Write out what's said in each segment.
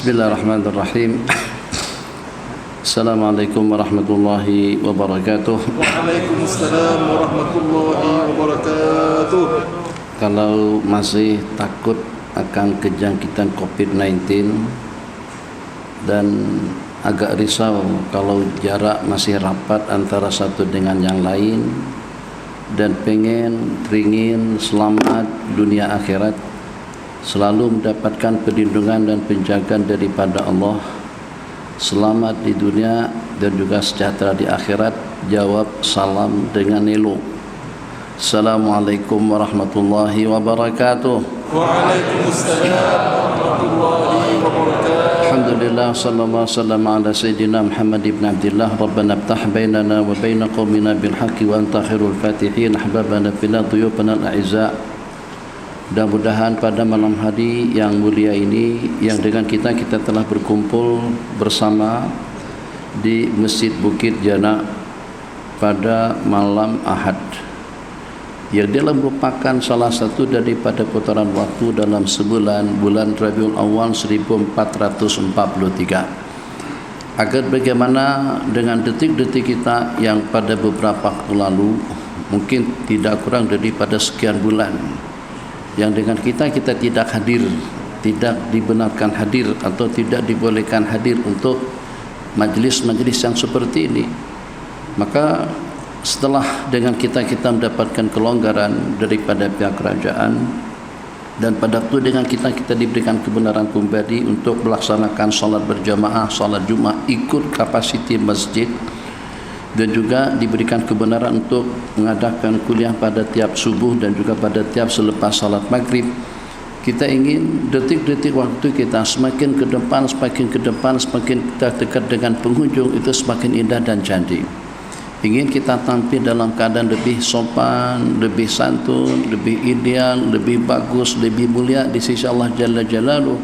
Bismillahirrahmanirrahim. Assalamualaikum warahmatullahi wabarakatuh. Waalaikumsalam warahmatullahi wabarakatuh. Kalau masih takut akan kejangkitan COVID-19 dan agak risau kalau jarak masih rapat antara satu dengan yang lain dan ingin selamat dunia akhirat, selalu mendapatkan perlindungan dan penjagaan daripada Allah, selamat di dunia dan juga sejahtera di akhirat, jawab salam dengan elok. Assalamualaikum warahmatullahi wabarakatuh. Waalaikumsalam warahmatullahi wabarakatuh. Alhamdulillah, sallallahu wasallam ala sayyidina Muhammad ibn Abdullah. Rabbana iftah bainana wa baina qaumina bil haqqi wa anta khairul fatihin. Ahbabana fillah, dhuyufana al-a'izza. Mudah-mudahan pada malam hari yang mulia ini, yang dengan kita telah berkumpul bersama di Masjid Bukit Jana pada malam Ahad, yang dia merupakan salah satu daripada putaran waktu dalam sebulan, bulan Rabiul Awal 1443. Agar bagaimana dengan detik-detik kita yang pada beberapa waktu lalu, mungkin tidak kurang daripada sekian bulan, yang dengan kita tidak hadir, tidak dibenarkan hadir atau tidak dibolehkan hadir untuk majlis-majlis yang seperti ini. Maka setelah dengan kita mendapatkan kelonggaran daripada pihak kerajaan, dan pada waktu dengan kita diberikan kebenaran kembali untuk melaksanakan salat berjamaah, salat Jumat ikut kapasiti masjid, dan juga diberikan kebenaran untuk mengadakan kuliah pada tiap subuh dan juga pada tiap selepas salat maghrib. Kita ingin detik-detik waktu kita semakin ke depan, semakin kita dekat dengan penghujung itu semakin indah dan cantik. Ingin kita tampil dalam keadaan lebih sopan, lebih santun, lebih ideal, lebih bagus, lebih mulia di sisi Allah Jalla Jalaluh.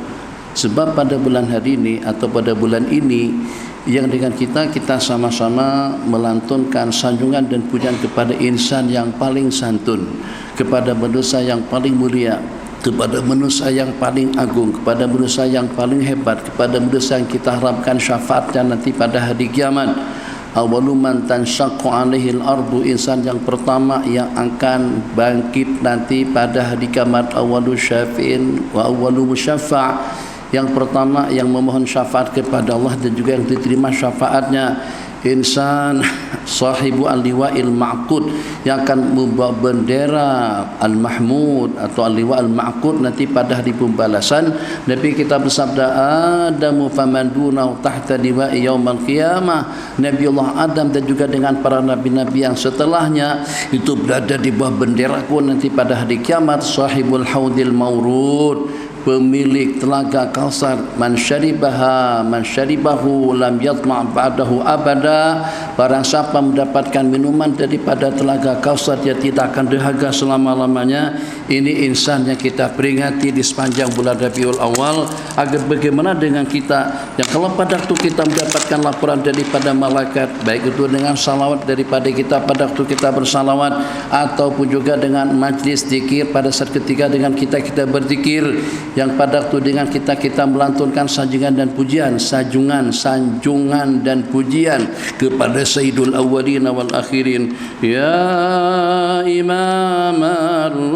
Sebab pada bulan hari ini atau pada bulan ini, yang dengan kita sama-sama melantunkan sanjungan dan pujian kepada insan yang paling santun, kepada manusia yang paling mulia, kepada manusia yang paling agung, kepada manusia yang paling hebat, kepada manusia yang kita harapkan syafaatnya nanti pada hari kiamat. Awwalu man tanshaqqu 'alaihil ardu, insan yang pertama yang akan bangkit nanti pada hari kiamat. Awwalu syafi'in wa awwalu musyaffa', yang pertama yang memohon syafaat kepada Allah dan juga yang diterima syafaatnya, insan sahibu al-liwa'il ma'qud, yang akan membawa bendera al-mahmud atau al-liwa' al-ma'qud nanti pada hari pembalasan. Nabi kita bersabda, Adamu faman dunahu tahta liwa'i yaumal qiyamah. Nabi Allah Adam dan juga dengan para nabi-nabi yang setelahnya itu berada di bawah benderaku nanti pada hari kiamat. Sahibul haudil maurud, pemilik telaga Kausar, man syaribahu lam yatma' ba'dahu abada. Barang siapa mendapatkan minuman daripada telaga Kausar, dia tidak akan dahaga selama-lamanya. Ini insan yang kita peringati di sepanjang bulan Rabiul Awal. Agar bagaimana dengan kita yang kalau pada waktu kita mendapatkan laporan daripada malaikat, baik itu dengan salawat daripada kita pada waktu kita bersalawat, ataupun juga dengan majlis zikir pada saat ketika dengan kita berzikir, yang pada waktu dengan kita melantunkan sanjungan dan pujian, sanjungan dan pujian kepada Sayyidul Awwalin wal Akhirin. Ya Imam Ar-Rus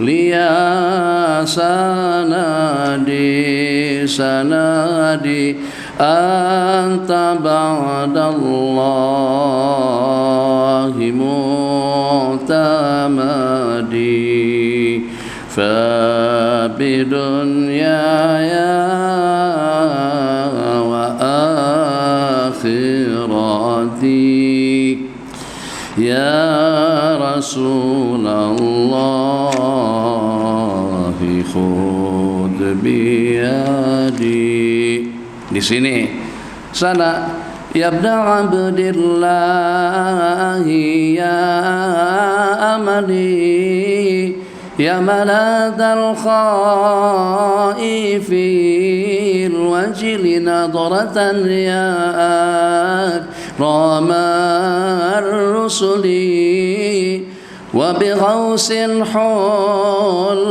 liya sanadi anta ba'dallahi mu'tamadi فبدنياي وآخرتي يا رسول الله خذ بيدي. Di sini sana ya ibn Abdillahi ya amali ya maladal khaifin wajli nadratan ya akramar rusuli وبغوص حلالي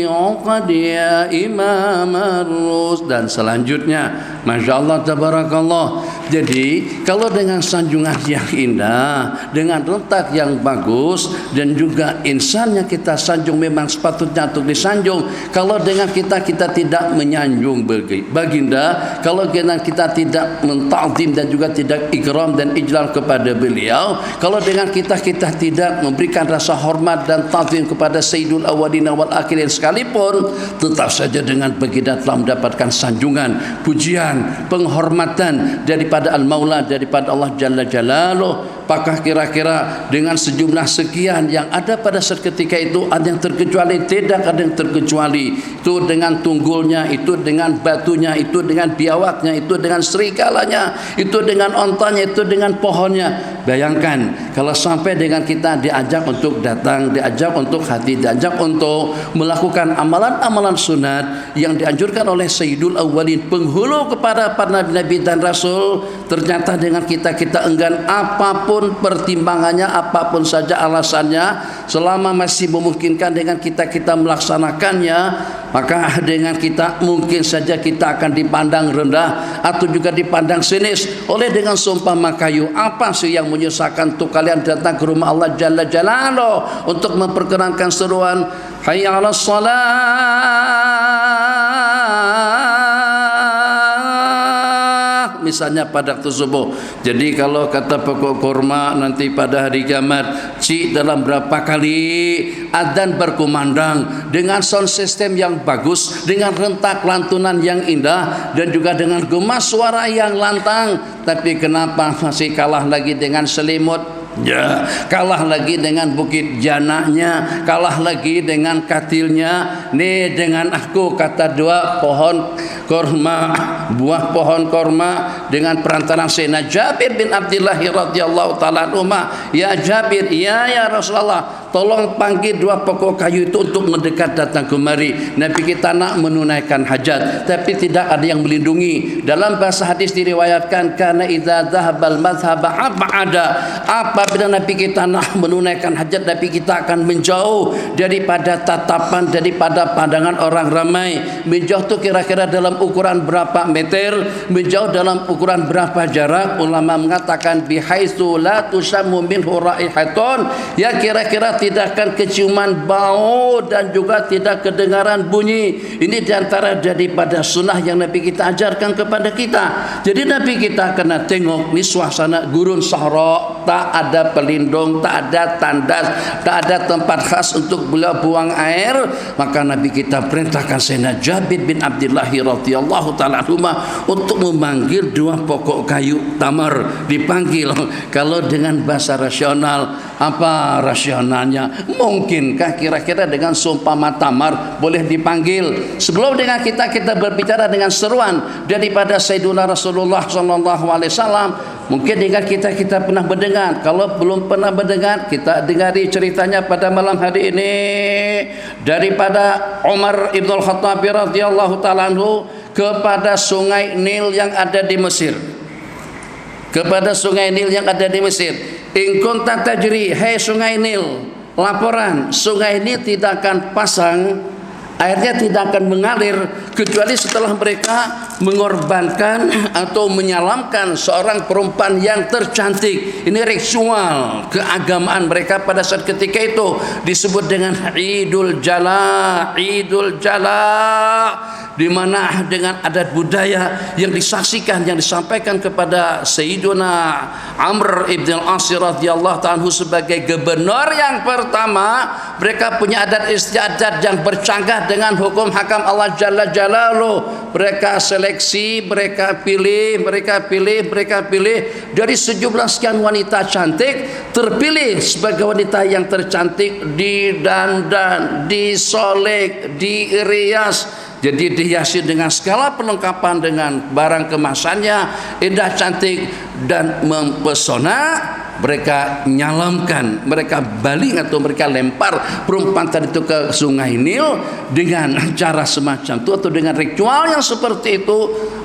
عقد يا إمام الرus, dan selanjutnya. Masya Allah, tabarakallah. Jadi kalau dengan sanjungan yang indah, dengan rentak yang bagus, dan juga insannya kita sanjung memang sepatutnya untuk disanjung. Kalau dengan kita tidak menyanjung baginda, kalau dengan kita tidak menta'zim dan juga tidak ikram dan ijlal kepada beliau, kalau dengan kita tidak memberikan rasa hormat dan ta'zim kepada Sayyidul Awwalin wal Akhirin sekalipun, tetap saja dengan baginda telah mendapatkan sanjungan, pujian, penghormatan daripada Al-Maula, daripada Allah Jalla Jalaluh. Apakah kira-kira dengan sejumlah sekian yang ada pada saat ketika itu ada yang terkecuali? Tidak ada yang terkecuali. Itu dengan tunggulnya, itu dengan batunya, itu dengan biawaknya, itu dengan serigalanya, itu dengan ontanya, itu dengan pohonnya. Bayangkan kalau sampai dengan kita diajak untuk datang, diajak untuk hati, diajak untuk melakukan amalan-amalan sunat yang dianjurkan oleh Sayyidul Awwalin, penghulu kepada para nabi dan rasul, ternyata dengan kita enggan apapun pertimbangannya, apapun saja alasannya, selama masih memungkinkan dengan kita melaksanakannya, maka dengan kita mungkin saja kita akan dipandang rendah atau juga dipandang sinis oleh dengan sumpah makayu. Apa sih yang menyusahkan untuk kalian datang ke rumah Allah Jalla Jalaluh untuk memperkenankan seruan hayya 'alas shalah, misalnya pada waktu subuh. Jadi kalau kata pokok kurma nanti pada hari kiamat, dalam berapa kali adzan berkumandang dengan sound system yang bagus, dengan rentak lantunan yang indah, dan juga dengan gema suara yang lantang, tapi kenapa masih kalah lagi dengan selimut? Ya, kalah lagi dengan bukit janahnya, kalah lagi dengan katilnya. Nih dengan aku, kata dua pohon korma, buah pohon korma, dengan perantaraan Sayyidina Jabir bin Abdullah radhiyallahu taala anhu, ya Jabir, ya Rasulullah, tolong panggil dua pokok kayu itu untuk mendekat datang kemari. Nabi kita nak menunaikan hajat, tapi tidak ada yang melindungi. Dalam bahasa hadis diriwayatkan, karena idza dhahabal madhhaba abada, apabila Nabi kita nak menunaikan hajat, Nabi kita akan menjauh daripada tatapan, daripada pandangan orang ramai. Menjauh itu kira-kira dalam ukuran berapa meter, menjauh dalam ukuran berapa jarak. Ulama mengatakan bihaitsu la tusammu minhu raihatun, ya kira-kira tidak akan keciuman bau dan juga tidak kedengaran bunyi. Ini diantara daripada sunnah yang Nabi kita ajarkan kepada kita. Jadi Nabi kita kena tengok ni suasana gurun sahara, tak ada pelindung, tak ada tandas, tak ada tempat khas untuk beliau buang air. Maka Nabi kita perintahkan Sayyidina Jabir bin Abdullah radhiyallahu taala anhu untuk memanggil dua pokok kayu tamar. Dipanggil. Kalau dengan bahasa rasional, apa rasionalnya? Mungkinkah kira-kira dengan sumpah tamar boleh dipanggil? Sebelum dengan kita berbicara dengan seruan daripada Sayyidina Rasulullah sallallahu alaihi wasallam, mungkin dengan kita pernah mendengar. Kalau belum pernah mendengar, kita dengari ceritanya pada malam hari ini daripada Umar Ibn Khattab radhiyallahu taala anhu kepada sungai Nil yang ada di Mesir. Kepada sungai Nil yang ada di Mesir. In kunta tajri, hai sungai Nil, laporan, sungai Nil tidak akan pasang, airnya tidak akan mengalir kecuali setelah mereka mengorbankan atau menyalamkan seorang perempuan yang tercantik. Ini ritual keagamaan mereka pada saat ketika itu, disebut dengan Idul Jala. Idul Jala, di mana dengan adat budaya yang disaksikan, yang disampaikan kepada Sayyiduna Amr ibn al-As radhiyallahu ta'ala sebagai gubernur yang pertama. Mereka punya adat istiadat yang bercanggah dengan hukum hakam Allah Jalla Jalaluh. Mereka seleksi, mereka pilih dari sejumlah sekian wanita cantik, terpilih sebagai wanita yang tercantik, didandan, disolek, dirias. Jadi dihiasi dengan segala perlengkapan, dengan barang kemasannya indah, cantik dan mempesona. Mereka nyalamkan, mereka baling atau mereka lempar perempuan tadi itu ke sungai Nil dengan cara semacam itu atau dengan ritual yang seperti itu.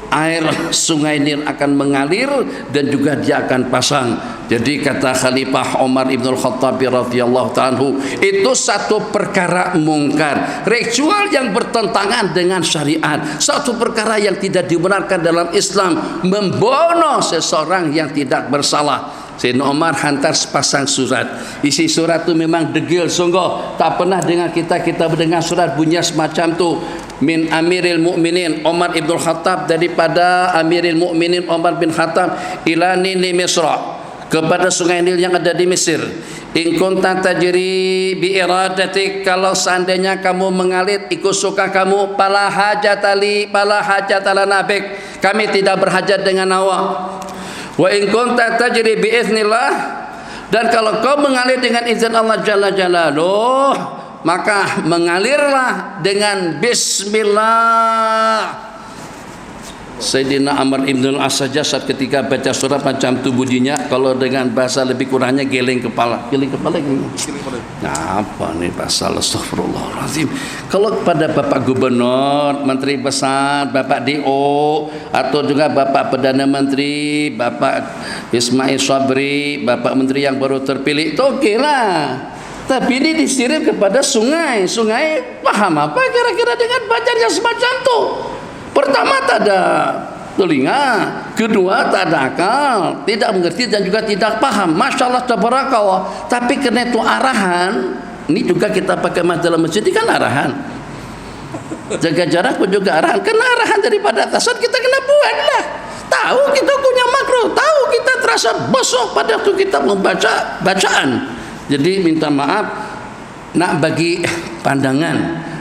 air sungai Nil akan mengalir dan juga dia akan pasang. Jadi kata Khalifah Umar Ibn Khattab radhiyallahu ta'ala anhu, itu satu perkara mungkar, ritual yang bertentangan dengan syariat, satu perkara yang tidak dibenarkan dalam Islam, membunuh seseorang yang tidak bersalah. Sayyidina Umar hantar sepasang surat. Isi surat itu memang degil sungguh. Tak pernah dengan kita mendengar surat bunyi semacam tu. Min Amiril Mukminin Umar Ibn Khattab, daripada Amiril Mukminin Umar bin Khattab, ila Nili Misra, kepada sungai Nil yang ada di Mesir. In kunta tajri bi iradatik, kalau seandainya kamu mengalir ikut suka kamu, pala hajatali pala hajatala nabik, kami tidak berhajat dengan awak. Wa in kunta tajri bi iznillah, dan kalau kau mengalir dengan izin Allah Jalla Jalaluh, maka mengalirlah dengan bismillah. Sayyidina Amr ibn al-As saja saat ketika baca surat macam tu bunyinya, kalau dengan bahasa lebih kurangnya geleng kepala gini. Nah, apa nih pasal, astagfirullahaladzim. Kalau kepada Bapak Gubernur, Menteri Besar, Bapak DO, atau juga Bapak Perdana Menteri, Bapak Ismail Sabri, Bapak Menteri yang baru terpilih, itu oke lah. Tapi ini disirim kepada sungai. Sungai paham apa kira-kira dengan bacanya semacam tu? Pertama, tak ada telinga. Kedua, tak ada akal, tidak mengerti dan juga tidak paham. Masya Allah, tabarakallah. Tapi kerana itu arahan, ini juga kita pakai mas dalam masjid, ini kan arahan. Jaga jarak pun juga arahan. Kena arahan daripada atasan, kita kena buatlah. Tahu kita punya makro, tahu kita terasa bosok pada waktu kita membaca bacaan. Jadi minta maaf, nak bagi pandangan,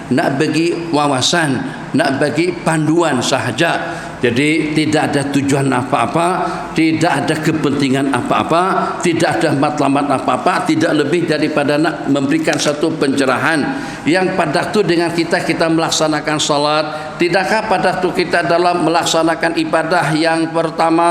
nak bagi wawasan, nak bagi panduan sahaja. Jadi tidak ada tujuan apa-apa, tidak ada kepentingan apa-apa, tidak ada matlamat apa-apa, tidak lebih daripada nak memberikan satu pencerahan. Yang pada itu dengan kita melaksanakan salat, tidakkah pada itu kita dalam melaksanakan ibadah yang pertama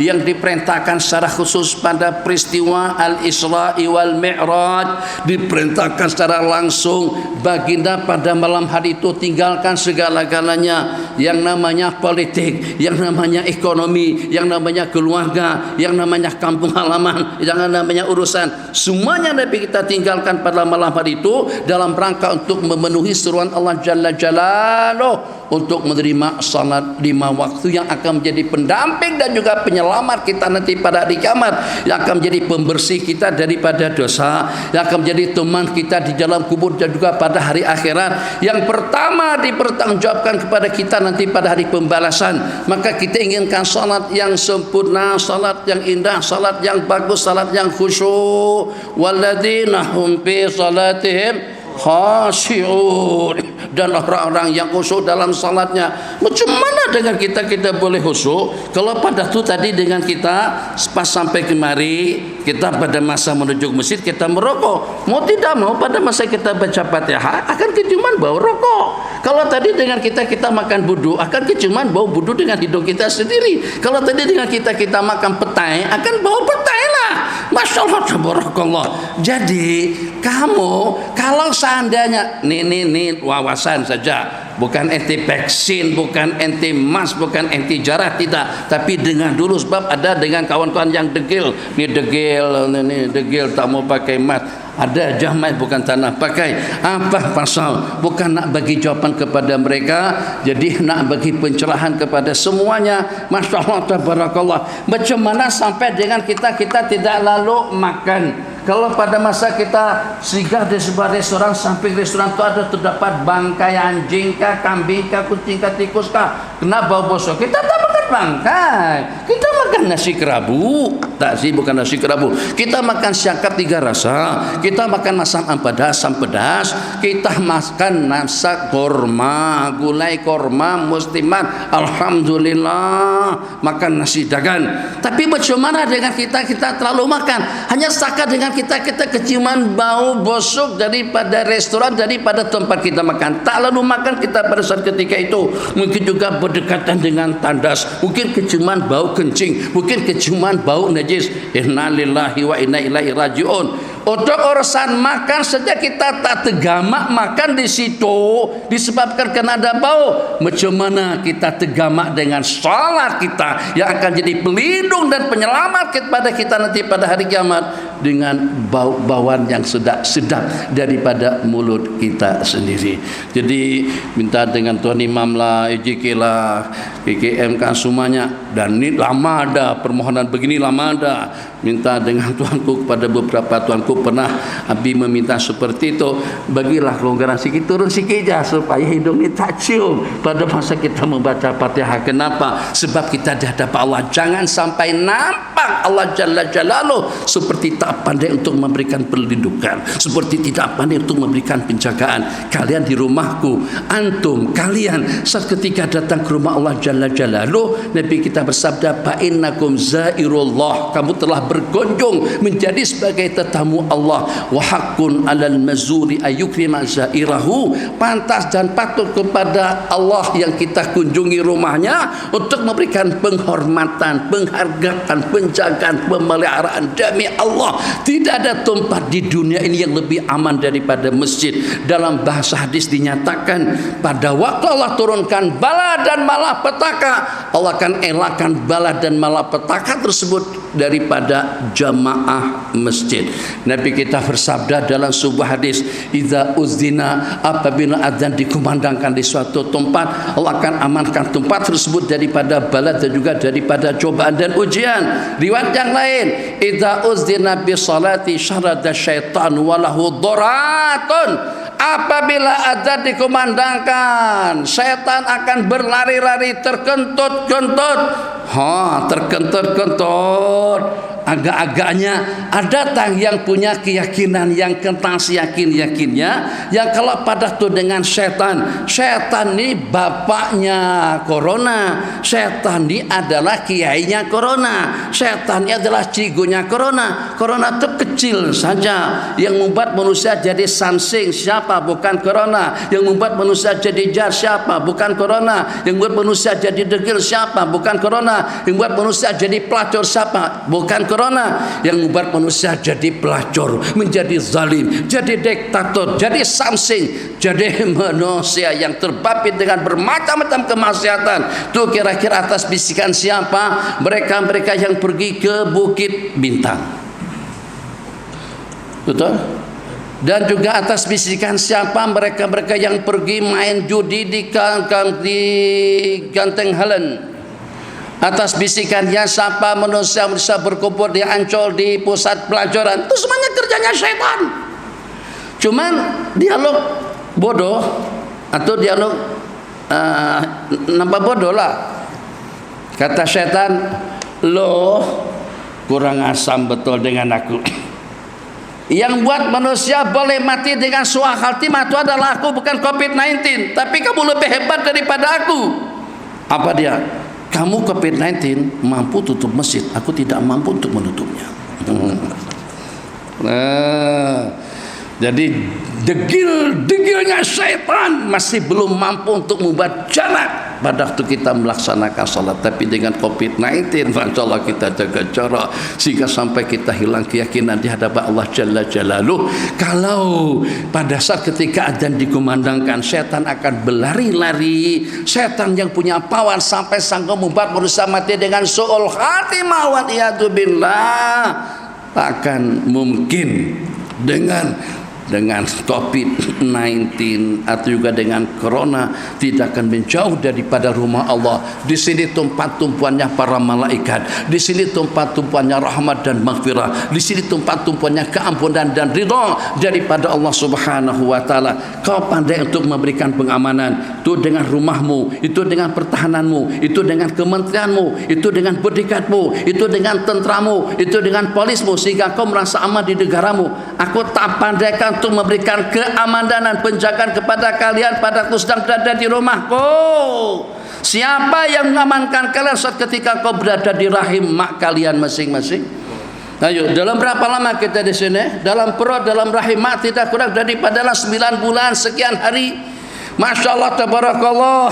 yang diperintahkan secara khusus pada peristiwa Al-Isra'i wal Mi'raj, diperintahkan secara langsung baginda pada malam hari itu tinggalkan segala-galanya, yang namanya politik, yang namanya ekonomi, yang namanya keluarga, yang namanya kampung halaman, yang namanya urusan, semuanya Nabi kita tinggalkan pada malam hari itu dalam rangka untuk memenuhi seruan Allah Jalla Jalaluh untuk menerima salat 5 waktu yang akan menjadi pendamping dan juga penyelamat kita nanti pada hari kiamat, yang akan menjadi pembersih kita daripada dosa, yang akan menjadi teman kita di dalam kubur dan juga pada hari akhirat. Yang pertama dipertanggungjawabkan kepada kita nanti pada hari pembalasan. Maka kita inginkan salat yang sempurna, salat yang indah, salat yang bagus, salat yang khusyuk. Walladzina hum fi salatihim khashi'un, dan orang-orang yang khusyuk dalam salatnya. Macam mana dengan kita boleh khusyuk kalau pada tu tadi dengan kita pas sampai kemari, kita pada masa menuju masjid kita merokok, mau tidak mau pada masa kita baca Fatihah akan keciuman bau rokok. Kalau tadi dengan kita makan budu, akan keciuman bau budu dengan hidung kita sendiri. Kalau tadi dengan kita makan petai, akan bau petai lah. Masya Allah, tabarakallah. Jadi kamu kalau seandainya ini wawasan saja, bukan enti vaksin, bukan enti mas, bukan enti jarah, tidak. Tapi dengar dulu, sebab ada dengan kawan-kawan yang degil. Ni degil tak mau pakai mas. Ada jamai bukan tanah pakai. Apa pasal? Bukan nak bagi jawapan kepada mereka, jadi nak bagi pencerahan kepada semuanya. Masya Allah, tabarakallah. Macam mana sampai dengan kita tidak lalu makan. Kalau pada masa kita singgah di sebuah restoran, samping restoran itu ada terdapat bangkai anjing kah, kambing kah, kucing kah, tikus kah, kena bau busuk, kita tak makan bangkai, kita makan nasi kerabu. Tak sih, bukan nasi kerabu, kita makan syakap 3 rasa, kita makan asam pedas, kita makan nasi korma, gulai korma muslimat, alhamdulillah, makan nasi dagan. Tapi macam mana dengan kita terlalu makan, hanya setakat dengan kita keciuman bau busuk daripada restoran, daripada tempat kita makan, tak lalu makan kita pada saat ketika itu. Mungkin juga berdekatan dengan tandas, mungkin keciuman bau kencing, mungkin keciuman bau najis. Inna lillahi wa inna ilaihi raji'un. Untuk urusan makan saja kita tak tegamak makan di situ disebabkan karena ada bau. Macam mana kita tegamak dengan salat kita yang akan jadi pelindung dan penyelamat kepada kita nanti pada hari kiamat dengan bauan yang sedap daripada mulut kita sendiri. Jadi minta dengan Tuan Imam lah, EJK lah, PKM kan semuanya, dan ini lama ada permohonan begini, lama ada. Minta dengan tuanku kepada beberapa tuanku pernah Abi meminta seperti itu, bagilah kelonggaran sikit, turun sikit aja supaya hidung ini tak cium pada masa kita membaca Fatihah. Kenapa? Sebab kita di hadapan Allah jangan sampai nampak Allah Jalla Jalaluh seperti tak pandai untuk memberikan perlindungan, seperti tidak pandai untuk memberikan penjagaan. Kalian di rumahku, antum kalian saat ketika datang ke rumah Allah Jalla Jalaluh, Nabi kita bersabda, fa innakum zairullah, kamu telah berkunjung menjadi sebagai tetamu Allah. Wa haqqun 'alal mazuri ayyukrima zairahu, pantas dan patut kepada Allah yang kita kunjungi rumahnya untuk memberikan penghormatan, penghargaan, penjagaan, pemeliharaan. Demi Allah, tidak ada tempat di dunia ini yang lebih aman daripada masjid. Dalam bahasa hadis dinyatakan, pada waktu Allah turunkan bala dan malapetaka, Allah akan elakkan bala dan malapetaka tersebut daripada jamaah masjid. Nabi kita bersabda dalam sebuah hadis, idza uzdina, apabila adzan dikumandangkan di suatu tempat, Allah akan amankan tempat tersebut daripada bala dan juga daripada cobaan dan ujian. Riwayat yang lain, idza uzdina bi salati syarada syaitan walahu dharatun, apabila adzan dikumandangkan, syaitan akan berlari-lari, terkentut-kentut. Terkentut-kentut. Agak-agaknya ada tang yang punya keyakinan yang kentang seyakin-yakinnya, yang kalau pada tu dengan setan ni bapaknya corona, setan ni adalah kiainya corona, setan ni adalah cigunya corona. Corona itu kecil saja, yang membuat manusia jadi sansing siapa? Bukan corona. Yang membuat manusia jadi jar siapa? Bukan corona. Yang membuat manusia jadi degil siapa? Bukan corona. Yang membuat manusia jadi pelacur siapa? Bukan corona. Yang membuat manusia jadi pelacur, menjadi zalim, jadi diktator, jadi samsing, jadi manusia yang terbabit dengan bermacam-macam kemaksiatan. Itu kira-kira atas bisikan siapa? Mereka-mereka yang pergi ke Bukit Bintang. Betul? Dan juga atas bisikan siapa? Mereka-mereka yang pergi main judi di Ganteng Helen. Atas bisikannya siapa? Manusia berkumpul di Ancol, di pusat pelajaran. Itu semuanya kerjanya syaitan. Cuman dialog bodoh atau dialog nampak bodoh lah. Kata syaitan, lo kurang asam betul dengan aku. Yang buat manusia boleh mati dengan suah khatimah itu adalah aku, bukan COVID-19. Tapi kamu lebih hebat daripada aku. Apa dia? Kamu COVID-19 mampu tutup masjid, aku tidak mampu untuk menutupnya. Jadi degilnya syaitan masih belum mampu untuk membuat jarak pada waktu kita melaksanakan salat. Tapi dengan COVID-19 insyaallah kita jaga jarak sehingga sampai kita hilang keyakinan di hadapan Allah Jalla Jalaluh. Kalau pada saat ketika adzan dikumandangkan, syaitan akan berlari-lari. Syaitan yang punya pawan sampai sanggup membuat manusia mati dengan su'ul khatimah wa iyadzubillah. Takkan mungkin dengan COVID-19 atau juga dengan corona tidak akan menjauh daripada rumah Allah. Di sini tempat tumpuannya para malaikat, di sini tempat tumpuannya rahmat dan maghfirah, di sini tempat tumpuannya keampunan dan ridha daripada Allah Subhanahu wa taala. Kau pandai untuk memberikan pengamanan, itu dengan rumahmu, itu dengan pertahananmu, itu dengan kementerianmu, itu dengan berdikatmu, itu dengan tentramu, itu dengan polismu, sehingga kau merasa aman di negaramu. Aku tak pandaikan untuk memberikan keamanan dan penjagaan kepada kalian pada waktu sedang berada di rumahku. Siapa yang mengamankan kalian saat ketika kau berada di rahim mak kalian masing-masing? Ayo, dalam berapa lama kita di sini? Dalam perut, dalam rahim mak tidak kurang daripada 9 bulan sekian hari. Masya Allah, tabarakallah.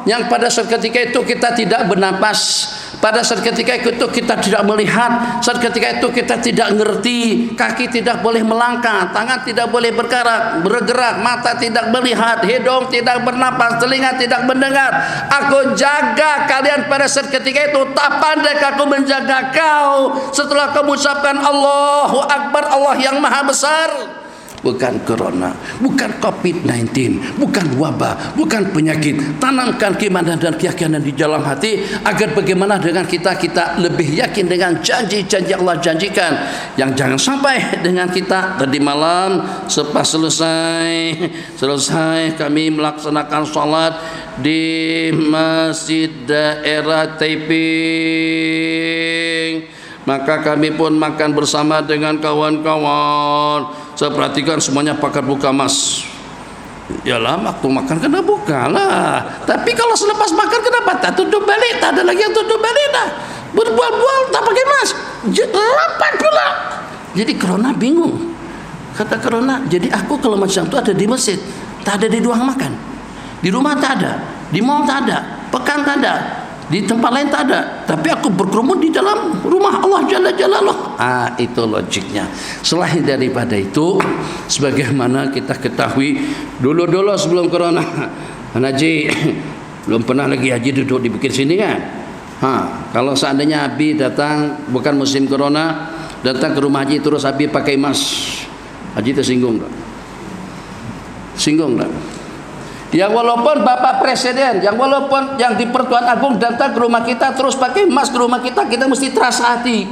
Yang pada saat ketika itu kita tidak bernapas. Pada saat ketika itu kita tidak melihat, saat ketika itu kita tidak ngerti, kaki tidak boleh melangkah, tangan tidak boleh bergerak, mata tidak melihat, hidung tidak bernapas, telinga tidak mendengar. Aku jaga kalian pada saat ketika itu, tak pandai aku menjaga kau setelah kamu ucapkan Allahu Akbar, Allah yang Maha Besar. Bukan corona, bukan COVID-19, bukan wabah, bukan penyakit. Tanamkan keimanan dan keyakinan di dalam hati, agar bagaimana dengan kita lebih yakin dengan janji-janji Allah janjikan. Yang jangan sampai dengan kita tadi malam sepas selesai kami melaksanakan sholat di masjid daerah Taiping, maka kami pun makan bersama dengan kawan-kawan. Saya perhatikan semuanya pakai buka mas. Yalah, waktu makan kena buka lah. Tapi kalau selepas makan kenapa tak tutup balik? Tak ada lagi yang tutup balik dah. Berbual-bual tak pakai mas. Lapan pula. Jadi corona bingung. Kata corona, jadi aku kalau macam tu ada di masjid, tak ada di ruang makan. Di rumah tak ada, di mall tak ada, pekan tak ada, di tempat lain tak ada, tapi aku berkerumun di dalam rumah Allah Jalla Jalaluh. Itu logiknya. Selain daripada itu, sebagaimana kita ketahui dulu sebelum corona, Haji belum pernah lagi haji duduk di bukit sini kan. Kalau seandainya Abi datang bukan musim corona, datang ke rumah haji terus Abi pakai mask, haji tersinggung tak? Singgung tak? Yang walaupun Bapak Presiden, yang walaupun yang di Pertuan Agung datang ke rumah kita terus pakai mask ke rumah kita, kita mesti terasa hati.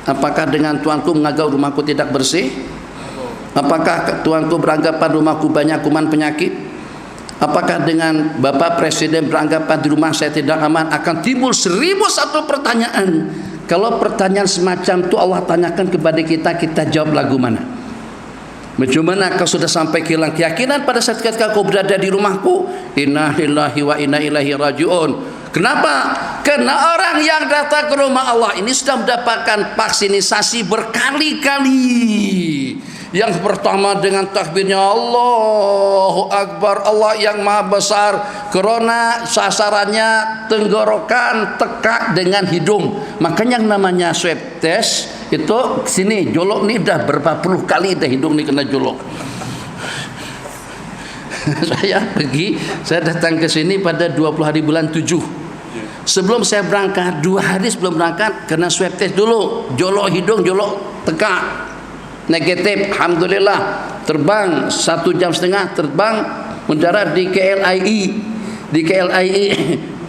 Apakah dengan tuanku menganggap rumahku tidak bersih? Apakah tuanku beranggapan rumahku banyak kuman penyakit? Apakah dengan Bapak Presiden beranggapan di rumah saya tidak aman? Akan timbul 1001 pertanyaan. Kalau pertanyaan semacam itu Allah tanyakan kepada kita, kita jawab lagu mana? Bagaimana kau sudah sampai hilang keyakinan pada saat kau berada di rumahku? Inna lillahi wa inna ilaihi rajiun. Kenapa? Karena orang yang datang ke rumah Allah ini sudah mendapatkan vaksinisasi berkali-kali. Yang pertama dengan takbirnya Allahu Akbar, Allah yang Maha Besar. Corona sasarannya tenggorokan, tekak dengan hidung. Makanya yang namanya swab test itu sini jolok nih dah berapa puluh kali dah hidung nih kena jolok. Saya datang ke sini pada 20 hari bulan 7. Sebelum saya berangkat 2 hari sebelum berangkat kena swab test dulu, jolok hidung, jolok tekak. Negatif, alhamdulillah. Terbang 1,5 jam terbang mendarat di KLII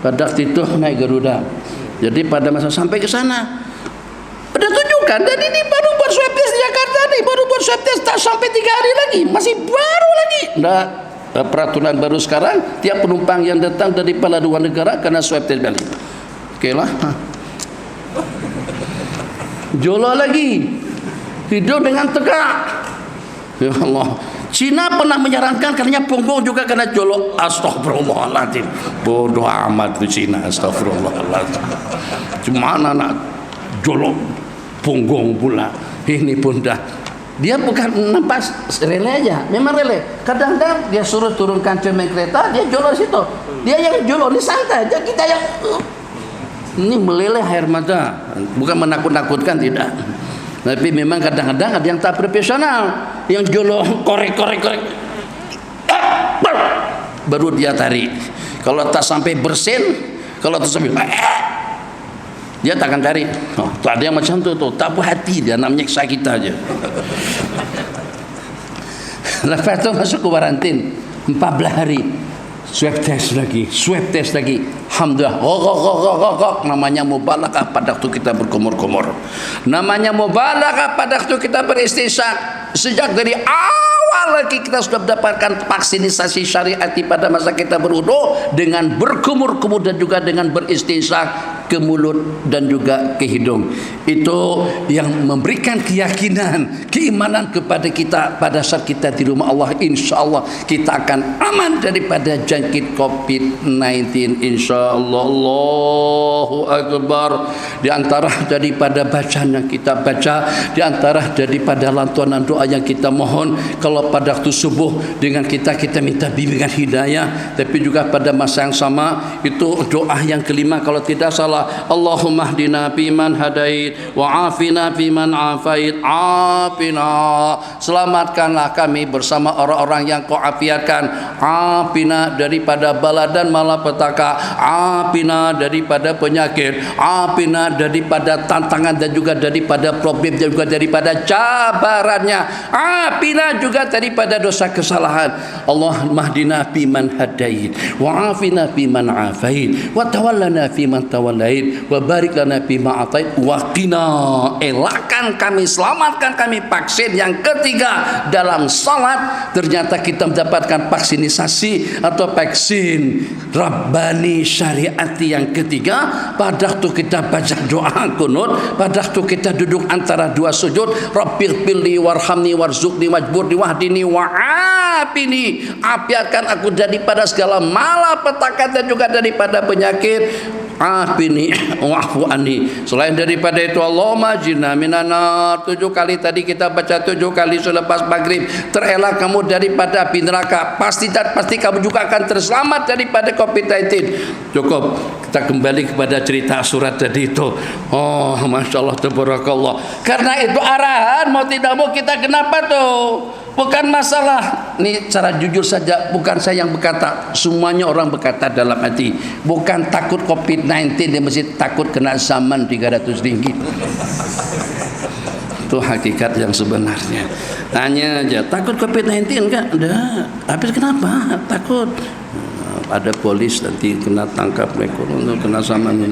pada itu naik Garuda. Jadi pada masa sampai ke sana ada tunjukkan, dan ini baru buat swab test di Jakarta nih, baru buat swab test tak sampai 3 hari lagi, masih baru lagi. Nah, peraturan baru sekarang tiap penumpang yang datang daripada luar negara kena swab test balik. Oke lah. Jolo lagi, hidup dengan tegak. Ya Allah. Cina pernah menyarankan katanya punggung juga kena jolok. Astagfirullahaladzim. Bodoh amat di Cina. Astagfirullahaladzim. Cuma anak jolok punggung pula. Ini pun dah. Dia bukan nampas relay aja. Memang relay. Kadang-kadang dia suruh turunkan cermin kereta, dia jolok situ. Dia yang jolok ini santai. Jadi kita yang ini meleleh air mata. Bukan menakut-nakutkan, tidak. Tapi memang kadang-kadang ada yang tak profesional, yang jolok korek baru dia tarik. Kalau tak sampai bersin, kalau tak sampai dia tak akan tarik. Tuh ada yang macam tu, tak puas hati dia, nak menyiksa kita aja. Lepas tu masuk ke karantin 14 hari. Swab test lagi. Alhamdulillah. Namanya mubalaghah pada waktu kita berkumur-kumur. Namanya mubalaghah pada waktu kita beristinsyak. Sejak dari awal lagi kita sudah mendapatkan vaksinisasi syariat pada masa kita berwudu dengan berkumur-kumur dan juga dengan beristinsyak ke mulut dan juga ke hidung. Itu yang memberikan keyakinan, keimanan kepada kita pada saat kita di rumah Allah. InsyaAllah kita akan aman daripada jangkit COVID-19. InsyaAllah. Allahu Akbar. Di antara daripada bacaan yang kita baca, di antara daripada lantunan doa yang kita mohon, kalau pada waktu subuh dengan kita minta bimbingan hidayah, tapi juga pada masa yang sama itu doa yang kelima kalau tidak salah salah. Allahumma hdina fiman hadait wa afina fiman afait. Afina, selamatkanlah kami bersama orang-orang yang kau afiatkan. Afina daripada bala dan malapetaka. Afina daripada penyakit. Afina daripada tantangan dan juga daripada problem dan juga daripada cabarannya. Afina juga daripada dosa kesalahan. Allahumma hdina fiman hadait wa afina fiman afait wa tawallana fiman tawallait wa barik lana fima atait wa qina, elakkan kami, selamatkan kami. Vaksin yang ketiga dalam salat, ternyata kita mendapatkan vaksinisasi atau vaksin Rabbani syariati yang ketiga. Pada waktu kita baca doa kunut, pada waktu kita duduk antara dua sujud, Rabbighfirli warhamni warzuqni wajburni wahdini wa'afini, apiarkan aku daripada segala malapetaka dan juga daripada penyakit. Afini wa'fu anni. Selain daripada itu, Allahumma jinna minanar, 7 kali tadi kita baca 7 kali selepas maghrib. Terelak kamu daripada api neraka. Pasti kamu juga akan terselamat daripada COVID-19. Cukup, kita kembali kepada cerita surat tadi itu. Oh, masya Allah, tabarakallah. Karena itu arahan mau tidak mau kita, kenapa tuh? Bukan masalah, ini cara jujur saja, bukan saya yang berkata, semuanya orang berkata dalam hati. Bukan takut COVID-19, dia mesti takut kena zaman 300 ringgit. Itu hakikat yang sebenarnya. Tanya aja, takut COVID-19 kan? Ada. Habis kenapa? Takut ada polis nanti kena tangkap, kena zaman.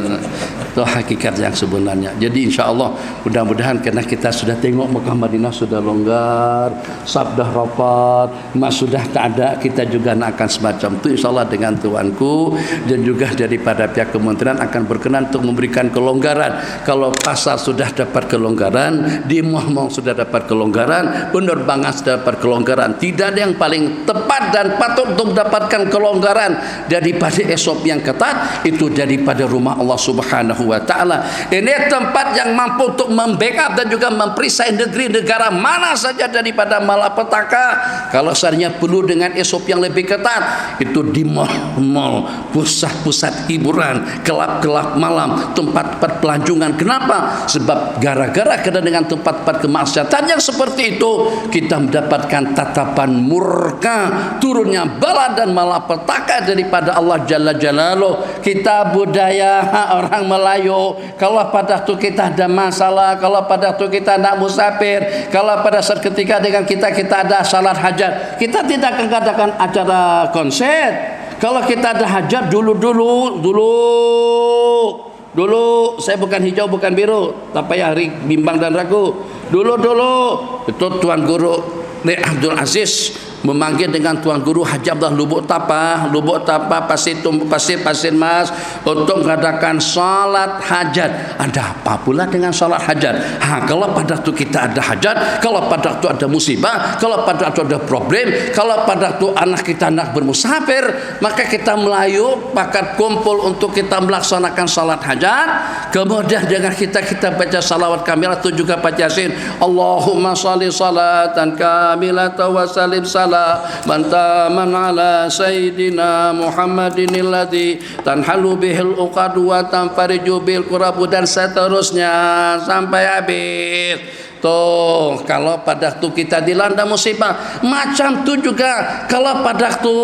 Itu hakikat yang sebenarnya. Jadi insya Allah mudah-mudahan, karena kita sudah tengok Mekah Madinah sudah longgar, sabdah rapat, mas sudah tak ada, kita juga akan semacam itu insya Allah dengan Tuanku dan juga daripada pihak kementerian akan berkenan untuk memberikan kelonggaran. Kalau pasar sudah dapat kelonggaran, di mall sudah dapat kelonggaran, penerbangan sudah dapat kelonggaran. Tidak ada yang paling tepat dan patut untuk mendapatkan kelonggaran daripada SOP yang ketat itu daripada rumah Allah Subhanahu wa taala. Ini tempat yang mampu untuk membackup dan juga memperisai negeri negara mana saja daripada malapetaka. Kalau seandainya perlu dengan SOP yang lebih ketat, itu di mall, pusat-pusat hiburan, kelab-kelab malam, tempat-tempat pelancongan. Kenapa? Sebab gara-gara kena dengan tempat-tempat kemaksiatan yang seperti itu, kita mendapatkan tatapan murka, turunnya bala dan malapetaka daripada Allah Jalla Jalaluh. Kita budaya orang Melayu, kalau pada waktu kita ada masalah, kalau pada waktu kita nak musafir, kalau pada saat ketika dengan kita ada salat hajat, kita tidak akan katakan acara konser. Kalau kita ada hajat dulu saya bukan hijau bukan biru, tapi hari bimbang dan ragu. Dulu itu Tuan Guru Nek Abdul Aziz memanggil dengan Tuan Guru Haji Abdullah Lubuk Tapa Pasir Mas untuk mengadakan salat hajat. Ada apa pula dengan salat hajat? Kalau pada waktu kita ada hajat, kalau pada waktu ada musibah, kalau pada waktu ada problem, kalau pada waktu anak kita nak bermusafir, maka kita Melayu pakat kumpul untuk kita melaksanakan salat hajat. Kemudian dengan kita baca salawat kamilah itu juga baca Yasin. Allahumma sholli salatan kamilatan wa salim salam mantaman ala sayyidina Muhammadin alladzi tanhalu bihil uqad wa tanfariju bil qurabu, dan seterusnya sampai habis. Tuh, kalau pada waktu kita dilanda musibah, macam tu juga kalau pada waktu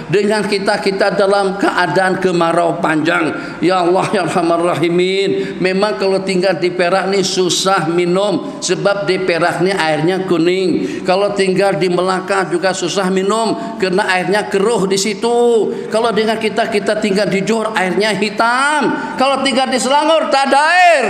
dengan kita dalam keadaan kemarau panjang. Ya Allah ya Rahman Rahimin, memang kalau tinggal di Perak ni susah minum sebab di Perak ni airnya kuning. Kalau tinggal di Melaka juga susah minum karena airnya keruh di situ. Kalau dengan kita tinggal di Johor airnya hitam. Kalau tinggal di Selangor tak ada air.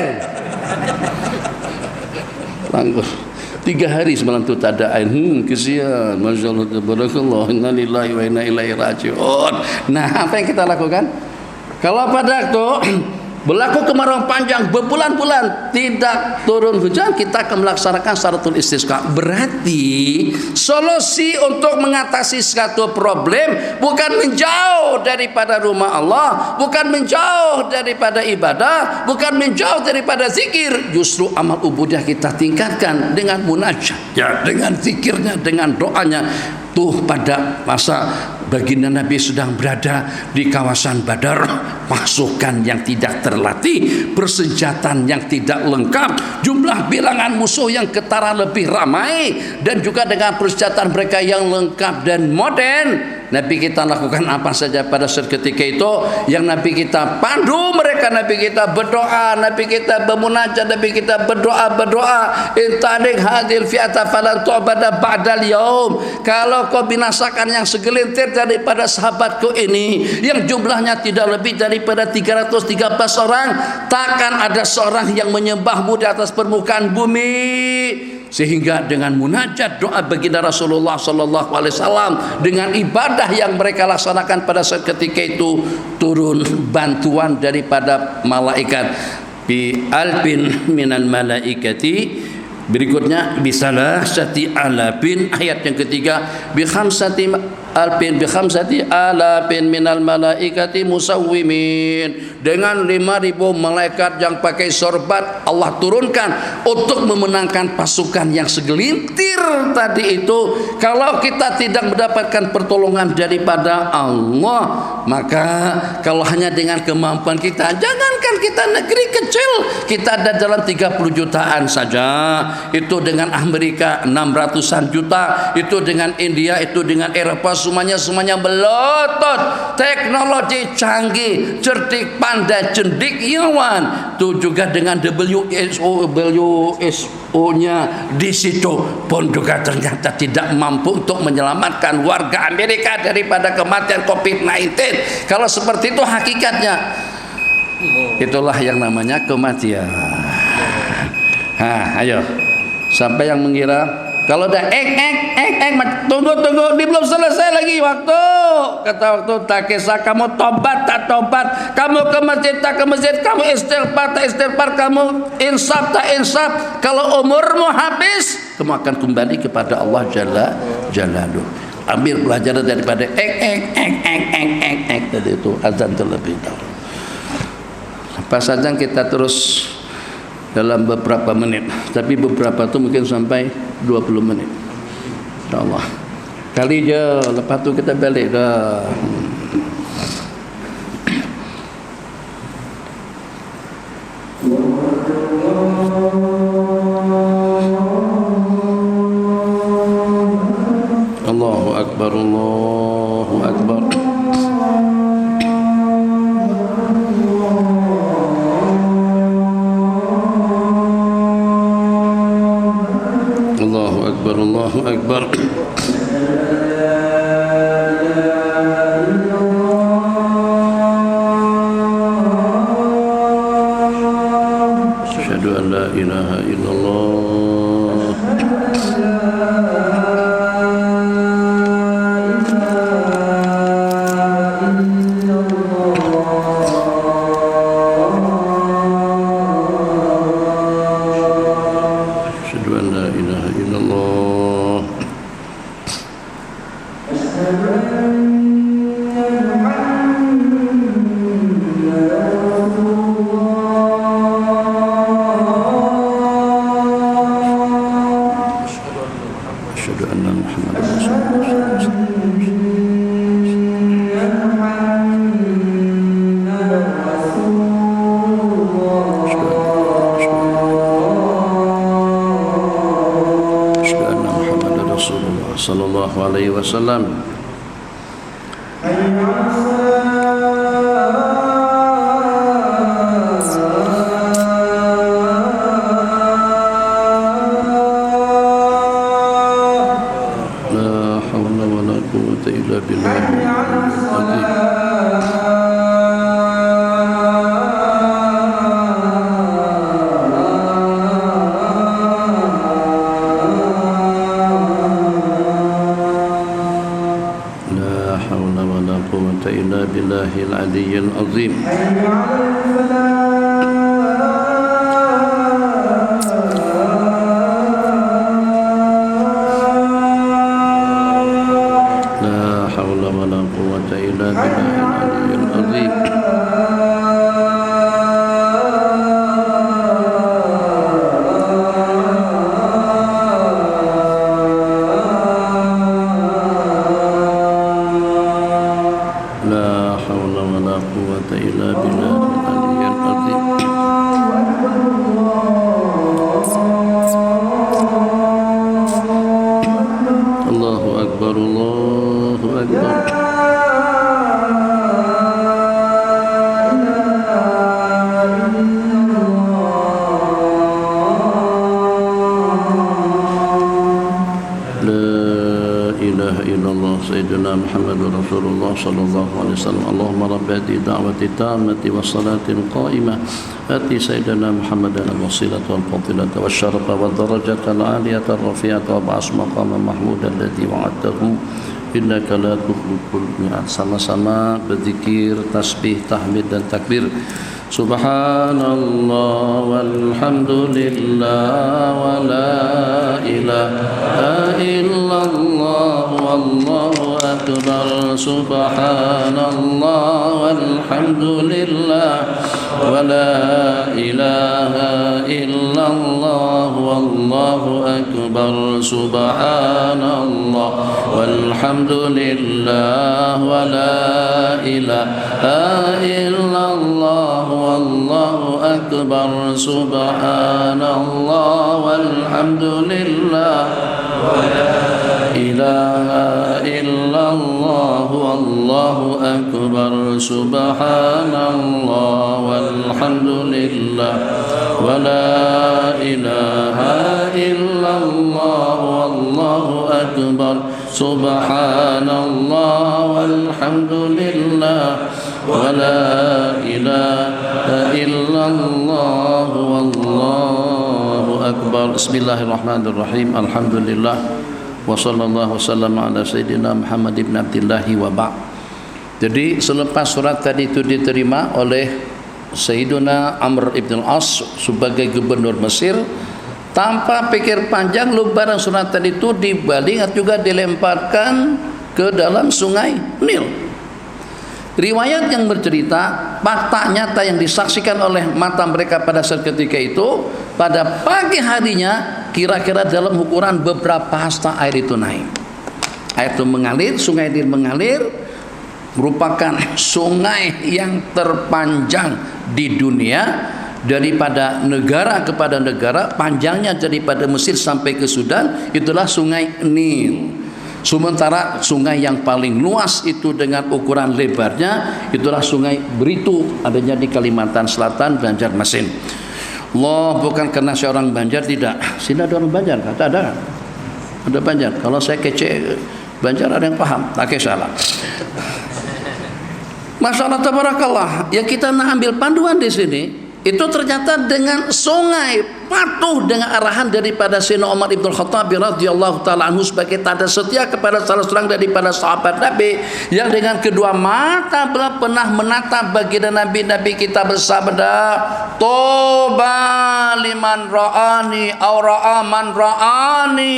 3 hari semalam tu tak ada air. Kesian. Masya Allah, tabarakallah, inna lillahi wa inna ilaihi raji'un. Nah, apa yang kita lakukan? Kalau pada waktu berlaku kemarau panjang berbulan-bulan tidak turun hujan, kita akan melaksanakan syaratul istisqa. Berarti solusi untuk mengatasi suatu problem bukan menjauh daripada rumah Allah, bukan menjauh daripada ibadah, bukan menjauh daripada zikir. Justru amal ubudiah kita tingkatkan dengan munajat, ya, dengan zikirnya, dengan doanya. Waktu pada masa baginda Nabi sedang berada di kawasan Badar, pasukan yang tidak terlatih, persenjataan yang tidak lengkap, jumlah bilangan musuh yang ketara lebih ramai, dan juga dengan persenjataan mereka yang lengkap dan modern, Nabi kita lakukan apa saja pada saat ketika itu? Yang Nabi kita pandu mereka, Nabi kita berdoa, Nabi kita bermunajat, Nabi kita berdoa, intadik hadil fi'ata falan tu'bada ba'dal yaum. Kalau kau binasakan yang segelintir daripada sahabatku ini, yang jumlahnya tidak lebih daripada 313 orang, takkan ada seorang yang menyembahmu di atas permukaan bumi. Sehingga dengan munajat doa baginda Rasulullah sallallahu alaihi wasallam, dengan ibadah yang mereka laksanakan pada saat ketika itu, turun bantuan daripada malaikat. Bi alfin minal malaikati, berikutnya bisalah sati alafin, ayat yang ketiga bi khamsati alafin minal malaikati musawwimin, dengan 5.000 malaikat yang pakai sorbat Allah turunkan untuk memenangkan pasukan yang segelintir tadi itu. Kalau kita tidak mendapatkan pertolongan daripada Allah, maka kalau hanya dengan kemampuan kita, jangankan kita negeri kecil, kita ada dalam 30 jutaan saja, itu dengan Amerika 600-an juta, itu dengan India, itu dengan Eropa, semuanya melotot, teknologi canggih, cerdik, pandai, cendik, yawan. Itu juga dengan WHO-nya di situ pun juga ternyata tidak mampu untuk menyelamatkan warga Amerika daripada kematian COVID-19. Kalau seperti itu hakikatnya, itulah yang namanya kematian. Ayo, sampai yang mengira kalau udah tunggu belum selesai lagi waktu. Kata waktu, tak kisah kamu tobat tak tobat, kamu ke masjid tak ke masjid, kamu istighfar tak istighfar, kamu insaf tak insaf, kalau umurmu habis, kamu akan kembali kepada Allah Jalla Jalaluh. Ambil pelajaran daripada tadi itu, azan terlebih dahulu. Pas azan kita terus dalam beberapa menit, tapi beberapa itu mungkin sampai 20 menit, insyaallah. Kali je, lepas tu kita balik dah. Allahu Akbar, Allahu Akbar. Allahu Akbar. Asyhadu an la ilaha illallah. Asyhadu an la ilaha illallah. Asyhadu anna Muhammadar Rasulullah. Sallallahu alaihi wasallam. La hawla wala quwwata illa billah. Billahil aliyyil azim. La hawla wala quwwata illa billahil aliyyil azim. سيدنا محمد رسول الله صلى الله عليه وسلم اللهم رب هذه الدعوة التامة والصلاة القائمة آتي سيدنا محمد الوسيلة والفضيلة والشرف والدرجة العالية الرفيعة وابعث مقاما محمودا الذي وعدته إنك لا تخلف الميعاد. Sama-sama berzikir, tasbih, tahmid dan takbir. Subhanallah walhamdulillah wa la ilaha illallah wallahu akbar. Subhanallah walhamdulillah wa la ilaha illallah wallahu akbar. Subhanallah walhamdulillah wa la ilaha illallah والله أكبر سبحان الله والحمد لله ولا إله إلا الله والله أكبر سبحان الله والحمد لله ولا إله إلا الله والله أكبر سبحان الله والحمد لله ولا إله إلا الله والله أكبر. Bismillahirrahmanirrahim. Alhamdulillah wa sallallahu wasallam ala sayyidina Muhammad ibn Abdillah wa ba'd. Jadi selepas surat tadi itu diterima oleh Sayyiduna Amr ibn al-As sebagai gubernur Mesir, tanpa pikir panjang lembaran surat tadi itu dibaling juga dilemparkan ke dalam sungai Nil. Riwayat yang bercerita fakta nyata yang disaksikan oleh mata mereka pada saat ketika itu, pada pagi harinya kira-kira dalam ukuran beberapa hasta air itu naik. Air itu mengalir, sungai Nil mengalir, merupakan sungai yang terpanjang di dunia. Daripada negara kepada negara, panjangnya daripada Mesir sampai ke Sudan, itulah sungai Nil. Sementara sungai yang paling luas itu dengan ukuran lebarnya itulah sungai Beritu, adanya di Kalimantan Selatan, Banjarmasin. Allah, bukan karena saya orang Banjar, tidak. Sini ada orang Banjar, kata ada. Ada Banjar. Kalau saya kece Banjar ada yang paham, tak salah. Masalah tabarakallah, yang kita nak ambil panduan di sini itu ternyata dengan sungai patuh dengan arahan daripada Sayyidina Umar ibn Khattab radhiyallahu taala anhu sebagai tanda setia kepada salah seorang daripada sahabat Nabi yang dengan kedua mata beliau pernah menatap baginda Nabi. Nabi kita bersabda, "Toba liman ra'ani aw ra'a man ra'ani."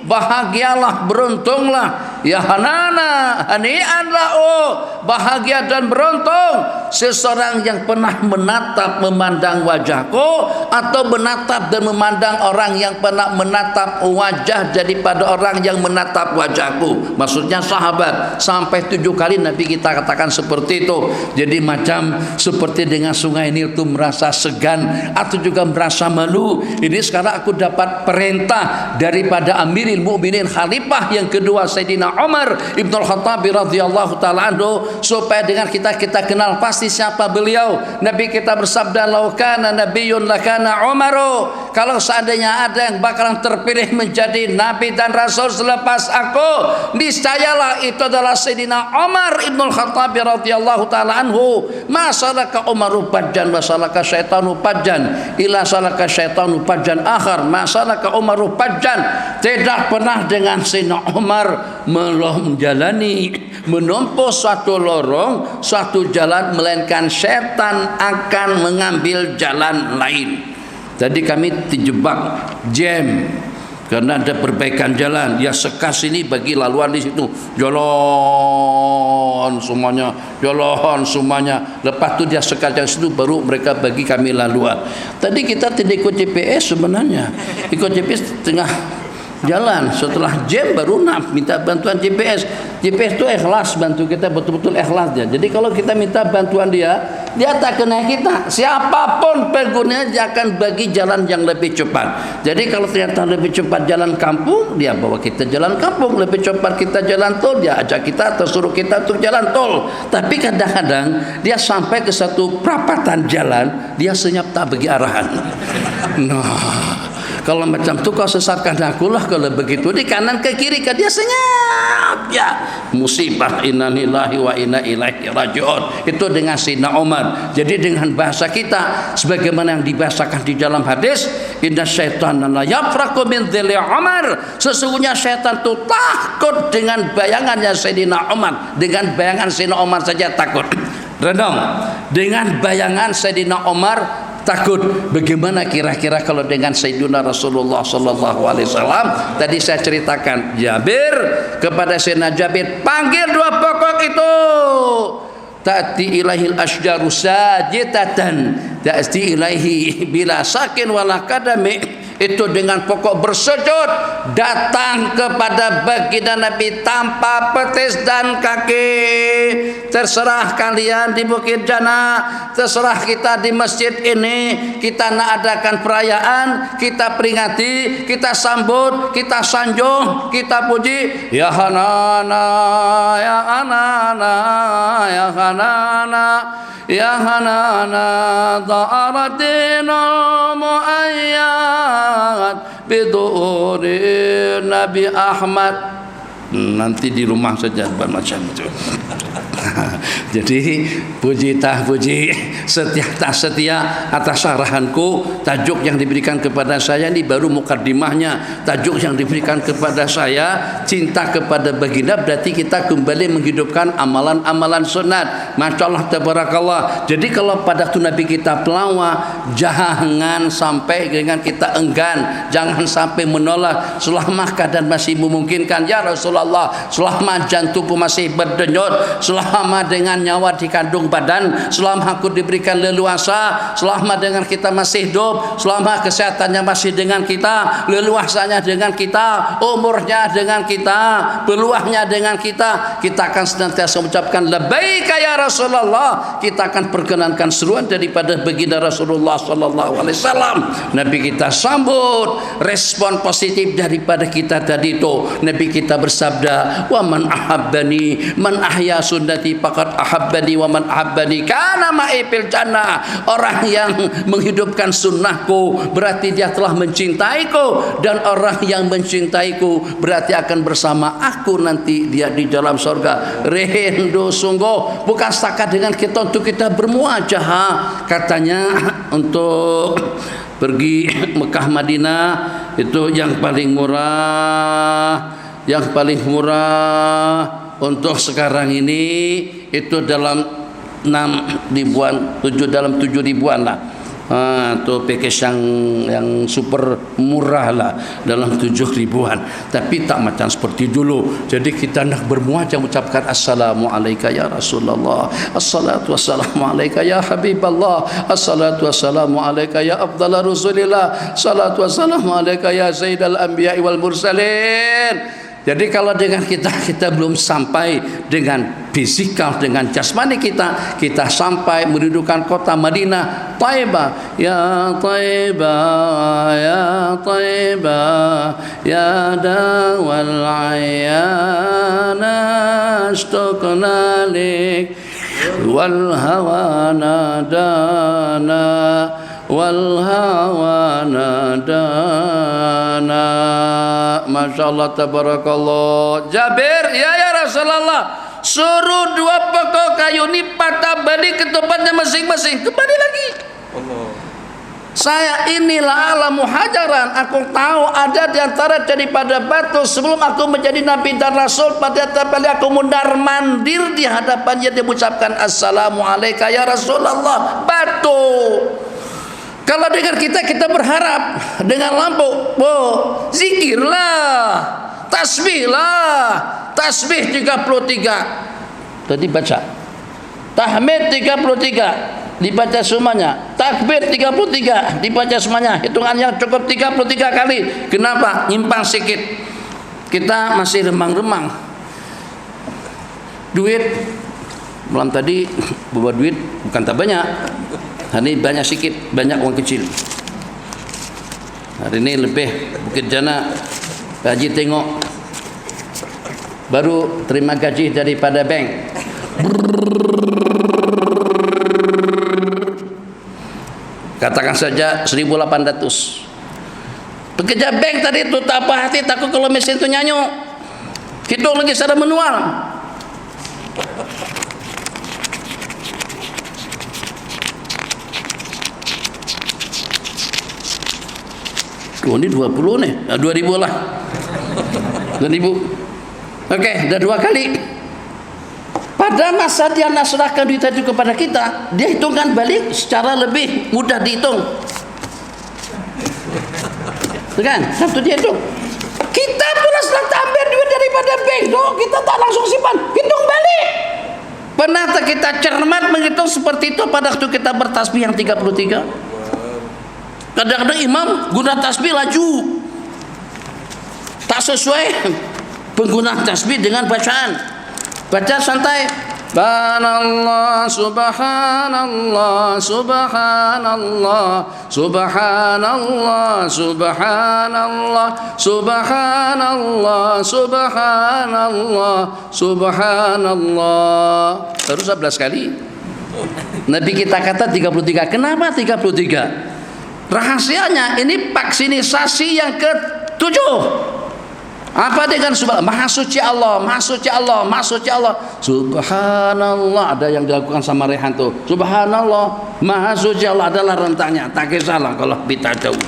Bahagialah, beruntunglah, ya hanana, hani'an lahu, bahagia dan beruntung seseorang yang pernah menatap memandang wajahku atau menatap dan memandang orang yang pernah menatap wajah daripada orang yang menatap wajahku. Maksudnya sahabat. Sampai 7 kali Nabi kita katakan seperti itu. Jadi macam seperti dengan sungai Nil itu merasa segan atau juga merasa malu. Ini sekarang aku dapat perintah daripada Amirul Mukminin Khalifah yang kedua Sayyidina Umar Ibn Khattab radhiyallahu taala anhu, supaya dengan kita kenal pasti siapa beliau. Nabi kita bersabda, "Lau kana nabiyyun lakana Umaru." Kalau seandainya ada yang bakalan terpilih menjadi nabi dan rasul selepas aku, niscayalah itu adalah Sayyidina Umar Ibn Khattab radhiyallahu taala anhu. Masalaka Umaru fajjan wa salaka syaitanu fajjan ila salaka syaitanu fajjan akhar. Masalaka Umaru fajjan, tidak pernah dengan Sayyidina Umar menempuh suatu lorong, suatu jalan, melainkan setan akan mengambil jalan lain. Jadi kami terjebak jam karena ada perbaikan jalan. Dia sekas ini bagi laluan di situ, jalan semuanya. Lepas itu dia sekas yang situ, baru mereka bagi kami laluan. Tadi kita tidak ikut GPS sebenarnya, ikut GPS tengah jalan. Setelah jam baru nak minta bantuan GPS. GPS itu ikhlas, bantu kita betul-betul ikhlas dia. Jadi kalau kita minta bantuan dia tak kena kita. Siapapun penggunanya dia akan bagi jalan yang lebih cepat. Jadi kalau ternyata lebih cepat jalan kampung, dia bawa kita jalan kampung. Lebih cepat kita jalan tol, dia ajak kita atau suruh kita untuk jalan tol. Tapi kadang-kadang dia sampai ke satu perapatan jalan, dia senyap tak bagi arahan. Nah, kalau macam tu kau sesatkan aku lah. Kalau begitu di kanan ke kiri kan dia senyap. siap musibah. Inna lillahi wa inna ilaihi raji'un. Itu dengan Sayyidina Umar. Jadi dengan bahasa kita sebagaimana yang dibahasakan di dalam hadis, inna syaitana la yafraku min dhilli Umar. Sesungguhnya syaitan itu takut dengan bayangannya Sayyidina Umar. Dengan bayangan Sayyidina Umar saja takut. Rendong. Dengan bayangan Sayyidina Umar takut. Bagaimana kira-kira kalau dengan Sayyidina Rasulullah sallallahu alaihi wasallam? Tadi saya ceritakan Jabir kepada Sayyidina Jabir, panggil dua pokok itu. Ta'ti ilaihil asjaru sajidatan, ta'ti ilaihi bila sakin wala kadami. Itu dengan pokok bersujud datang kepada baginda Nabi tanpa petis dan kaki. Terserah kalian di Bukit Jana, terserah kita di masjid ini, kita nak adakan perayaan, kita peringati, kita sambut, kita sanjung, kita puji. Ya Hanana, ya Hanana, ya Hanana, ya Hanana, ta'aratinul mu'ayyad bidu'uri Nabi Ahmad. Nanti di rumah saja macam itu. Jadi puji tak puji, setia tak setia atas arahanku. Tajuk yang diberikan kepada saya ini baru mukaddimahnya. Tajuk yang diberikan kepada saya cinta kepada baginda, berarti kita kembali menghidupkan amalan-amalan sunat. Masya Allah tabarakallah. Jadi kalau pada waktu Nabi kita pelawak, jangan sampai dengan kita enggan, jangan sampai menolak selama keadaan masih memungkinkan. Ya Rasulullah, selama jantungku masih berdenyut, selama dengan nyawa di kandung badan, selama aku diberikan leluasa, selama dengan kita masih hidup, selama kesehatannya masih dengan kita, leluasanya dengan kita, umurnya dengan kita, peluangnya dengan kita, kita akan senantiasa mengucapkan labbaika ya Rasulullah. Kita akan perkenankan seruan daripada baginda Rasulullah sallallahu alaihi wasallam. Nabi kita sambut, respon positif daripada kita tadi itu. Nabi kita bersabda, wa man ahabbani man ahya sunnati faqad ahabbani wa man ahabbani kana ma'i fil jannah. Orang yang menghidupkan sunnahku berarti dia telah mencintaiku, dan orang yang mencintaiku berarti akan bersama aku nanti dia di dalam surga. Rindu sungguh, bukan setakat dengan kita untuk kita bermuajahah. Katanya untuk pergi Mekah Madinah itu yang paling murah, yang paling murah untuk sekarang ini itu dalam 6 ribuan, 7 dalam 7 ribuan lah. Itu package yang super murah lah, dalam 7 ribuan. Tapi tak macam seperti dulu. Jadi kita nak bermuajah mengucapkan assalamu alayka ya Rasulullah, assalatu wassalamu alayka ya Habiballah, assalatu wassalamu alayka ya afdala Rasulillah, salatu wassalamu alayka ya sayyidal anbiya wal mursalin. Jadi kalau dengan kita belum sampai dengan fisikal, dengan jasmani kita sampai merindukan kota Madinah, Taibah, ya Taibah, ya Taibah, ya dawal ayana ashtuqna lik wal hawa nadana wal hawa nadana. Masya Allah tabarakallah. Jabir, ya Rasulullah, suruh 2 pokok kayu ini patah balik ke tempatnya masing-masing. Kembali lagi. Allah. Saya inilah alamu hajaran. Aku tahu ada di antara daripada batu sebelum aku menjadi nabi dan rasul, pada kali aku mundar mandir di hadapannya dia mengucapkan assalamu alayka ya Rasulullah. Batu. Kalau dengan kita berharap dengan lampu, zikirlah, tasbihlah, tasbih 33. Tadi baca. Tahmid 33, dibaca semuanya. Takbir 33, dibaca semuanya. Hitungannya cukup 33 kali. Kenapa? Nyimpang sedikit. Kita masih remang-remang. Duit malam tadi bawa duit bukan tak banyak. Hari ini banyak sikit, banyak uang kecil. Hari ini lebih Bukit Jana. Pak Haji tengok, baru terima gaji daripada bank. Katakan saja 1.800. Pekerja bank tadi itu tak apa hati, takut kalau mesin itu nyanyuk. Hitung lagi secara manual. Oh, ini 20 nih, 2000 lah. 2000. Oke, udah 2 kali. Pada masa dia nasrahkan duit itu kepada kita, dia hitungkan balik secara lebih mudah dihitung. Kan? Satu dia hitung. Kita pernah setelah ambil duit daripada bank, kita tak langsung simpan, hitung balik. Pernah tak kita cermat menghitung seperti itu pada waktu kita bertasbih yang 33? Kadang-kadang imam guna tasbih laju, tak sesuai penggunaan tasbih dengan bacaan. Baca santai. Subhanallah, subhanallah, subhanallah, subhanallah, subhanallah, subhanallah, subhanallah, subhanallah. Terus 11 kali. Nabi kita kata 33. Kenapa 33? Rahasianya ini vaksinisasi yang ke-7. Apa dengan subhanallah? Maha suci Allah, maha suci Allah, maha suci Allah. Subhanallah, ada yang dilakukan sama Rehan tuh. Subhanallah, maha suci Allah, adalah rentangnya. Tak kisahlah kalau kita jauh.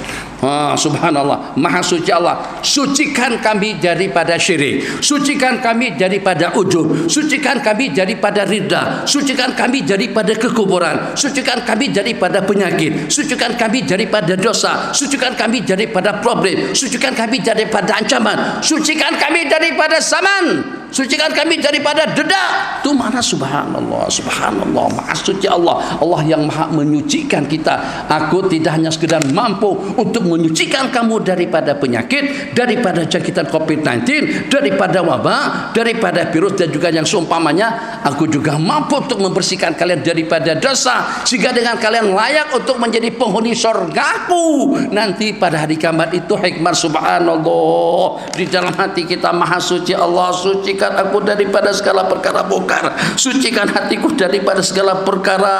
Subhanallah, maha suci Allah. Sucikan kami daripada syirik, sucikan kami daripada ujub, sucikan kami daripada ridha, sucikan kami daripada kekuburan, sucikan kami daripada penyakit, sucikan kami daripada dosa, sucikan kami daripada problem, sucikan kami daripada ancaman, sucikan kami daripada zaman, sucikan kami daripada dedak. Itu mana subhanallah, subhanallah, maha suci Allah. Allah yang maha menyucikan kita. Aku tidak hanya sekedar mampu untuk menyucikan kamu daripada penyakit, daripada jangkitan COVID-19, daripada wabah, daripada virus dan juga yang seumpamanya. Aku juga mampu untuk membersihkan kalian daripada dosa, sehingga dengan kalian layak untuk menjadi penghuni surgaku nanti pada hari kiamat. Itu hikmah subhanallah di dalam hati kita. Maha suci Allah, sucikan aku daripada segala perkara bongkar, sucikan hatiku daripada segala perkara,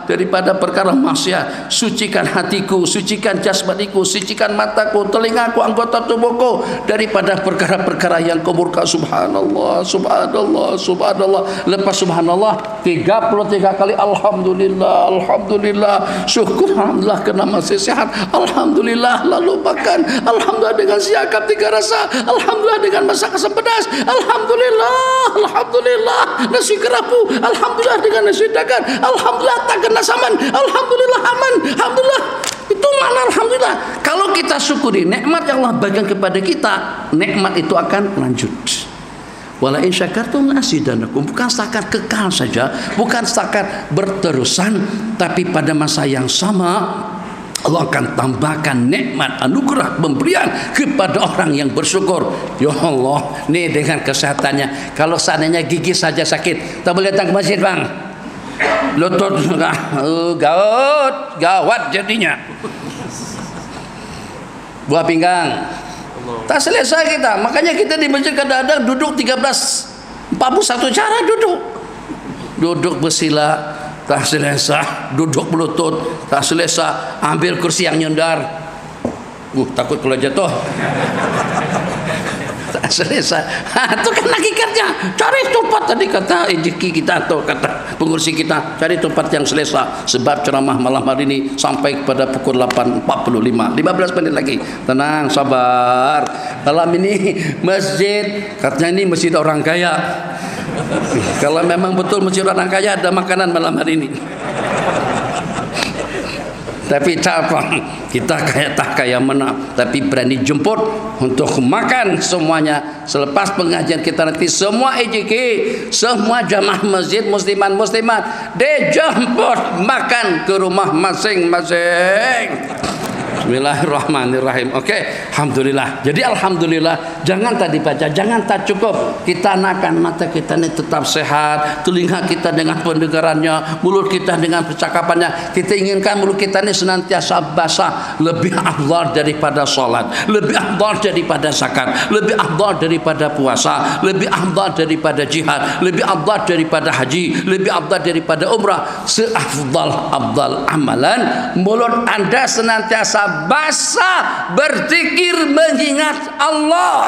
daripada perkara maksiat, sucikan hatiku, sucikan jasmaniku, sucikan mataku, telingaku, anggota tubuhku daripada perkara-perkara yang kau murka. Subhanallah, subhanallah, subhanallah. Lepas subhanallah 33 kali alhamdulillah, alhamdulillah, syukur, alhamdulillah karena masih sehat, alhamdulillah. Lalu makan, alhamdulillah dengan siakap 3 rasa, alhamdulillah dengan masak asam pedas, alhamdulillah, alhamdulillah nasi kerapu, alhamdulillah dengan nasi dagan, alhamdulillah tak kena saman, alhamdulillah aman, alhamdulillah. Itu makna alhamdulillah. Kalau kita syukuri nikmat yang Allah berikan kepada kita, nikmat itu akan lanjut. Wala in syakartum la'azidannakum. Bukan setakat kekal saja, bukan setakat berterusan, tapi pada masa yang sama Allah akan tambahkan nikmat, anugerah, pemberian kepada orang yang bersyukur. Ya Allah, nih dengan kesehatannya, kalau seandainya gigi saja sakit, tak boleh datang ke masjid bang, lutut gawat jadinya, buah pinggang tak selesai kita. Makanya kita di masjid kadang-kadang duduk 41 cara duduk bersila tak selesai, duduk berlutut tak selesai, ambil kursi yang nyundar, takut kalau jatuh tak selesai. Itu kan hakikatnya. Cari tempat, tadi kata rezeki kita atau kata pengurus kita, cari tempat yang selesai. Sebab ceramah malam hari ini sampai kepada pukul 8.45, 15 menit lagi. Tenang, sabar. Dalam ini masjid, katanya ini masjid orang kaya. Kalau memang betul masjid orang kaya, ada makanan malam hari ini. Tapi capang, kita kaya tak kaya mana, tapi berani jemput untuk makan semuanya. Selepas pengajian kita nanti semua EJK, semua jamaah masjid musliman muslimat dijemput makan ke rumah masing-masing. Bismillahirrahmanirrahim. Oke, alhamdulillah. Jadi alhamdulillah, jangan tadi baca, jangan tak cukup. Kita nakan mata kita ini tetap sehat, telinga kita dengan pendengarannya, mulut kita dengan percakapannya. Kita inginkan mulut kita ini senantiasa basah, lebih afdal daripada salat, lebih afdal daripada zakat, lebih afdal daripada puasa, lebih afdal daripada jihad, lebih afdal daripada haji, lebih afdal daripada umrah. Seafdal amalan, mulut Anda senantiasa basah berzikir mengingat Allah.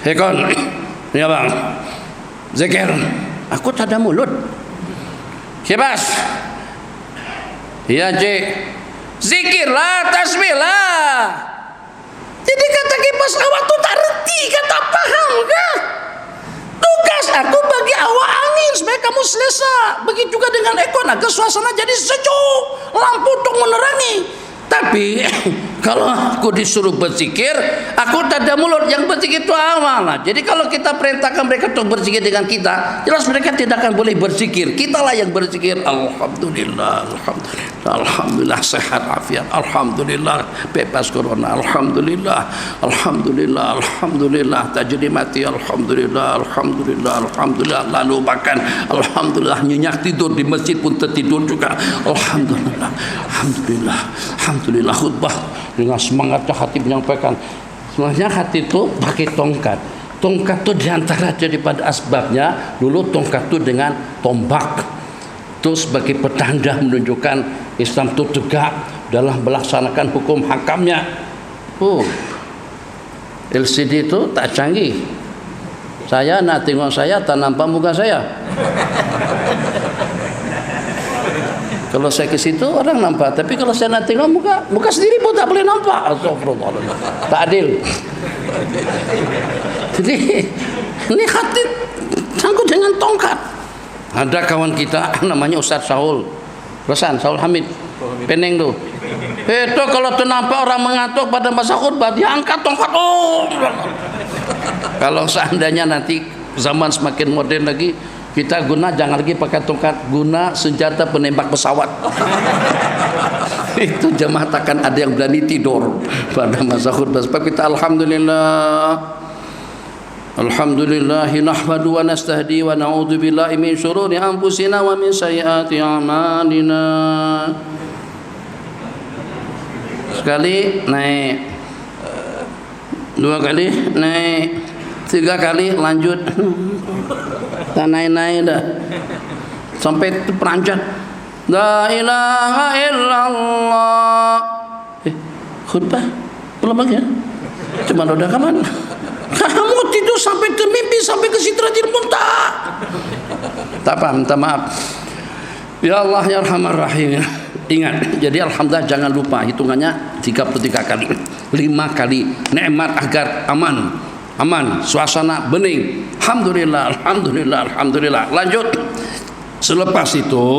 Hekon, ya bang, zikir. Aku tak ada mulut. Kebas. Ya cik, zikirlah, tasbihlah. Jadi kata Kebas, awak tu tak reti ke, tak paham ke? Tugas aku bagi awak angin supaya kamu selesa. Begitu juga dengan Ekon, agar suasana jadi sejuk, lampu untuk menerangi. Tapi kalau aku disuruh berzikir, aku tak ada mulut. Yang berzikir itu awal lah. Jadi kalau kita perintahkan mereka untuk berzikir dengan kita, jelas mereka tidak akan boleh berzikir. Kitalah yang berzikir. Alhamdulillah, alhamdulillah, alhamdulillah sehat afiat, alhamdulillah bebas corona, alhamdulillah, alhamdulillah, alhamdulillah tak jadi mati, alhamdulillah, alhamdulillah, alhamdulillah. Lalu bahkan alhamdulillah nyenyak tidur di masjid pun tertidur juga. Alhamdulillah, alhamdulillah, alhamdulillah. Khutbah dengan semangatnya khatib menyampaikan. Sebenarnya hati itu pakai tongkat. Tongkat itu diantara daripada asbabnya dulu tongkat itu dengan tombak. Itu sebagai petanda menunjukkan Islam itu tegak dalam melaksanakan hukum hakamnya. LCD itu tak canggih. Saya nak tengok saya tak nampak muka saya. Kalau saya ke situ orang nampak, tapi kalau saya nak tengok muka sendiri pun tak boleh nampak. Astagfirullah. Tak adil. Jadi ini hati sangkut dengan tongkat. Ada kawan kita namanya Ustaz Saul Hamid Peneng tu. Itu kalau tu nampak orang mengantuk pada masa khutbah, dia angkat tongkat. Kalau seandainya nanti zaman semakin modern lagi, kita jangan lagi pakai tongkat, guna senjata penembak pesawat. Itu jemaah takkan ada yang berani tidur pada masa khutbah. Sebab kita alhamdulillahi nahmadu wa nastahdi wa na'udzu billahi min syururi anfusina wa min sayyiati a'malina. Sekali naik, dua kali naik, tiga kali lanjut. Tak naik-naik dah sampai itu perancat la ilaha illallah. Khutbah belum lagi ya? Cuma udah kapan? Kamu tidur sampai ke mimpi, sampai ke Sidratil Muntaha. Tak paham, minta maaf. Ya Allah ya Arhamar Rahim. Ingat, jadi alhamdulillah jangan lupa hitungannya 33 kali, 5 kali nikmat agar aman, suasana bening. Alhamdulillah, alhamdulillah, alhamdulillah. Lanjut. Selepas itu,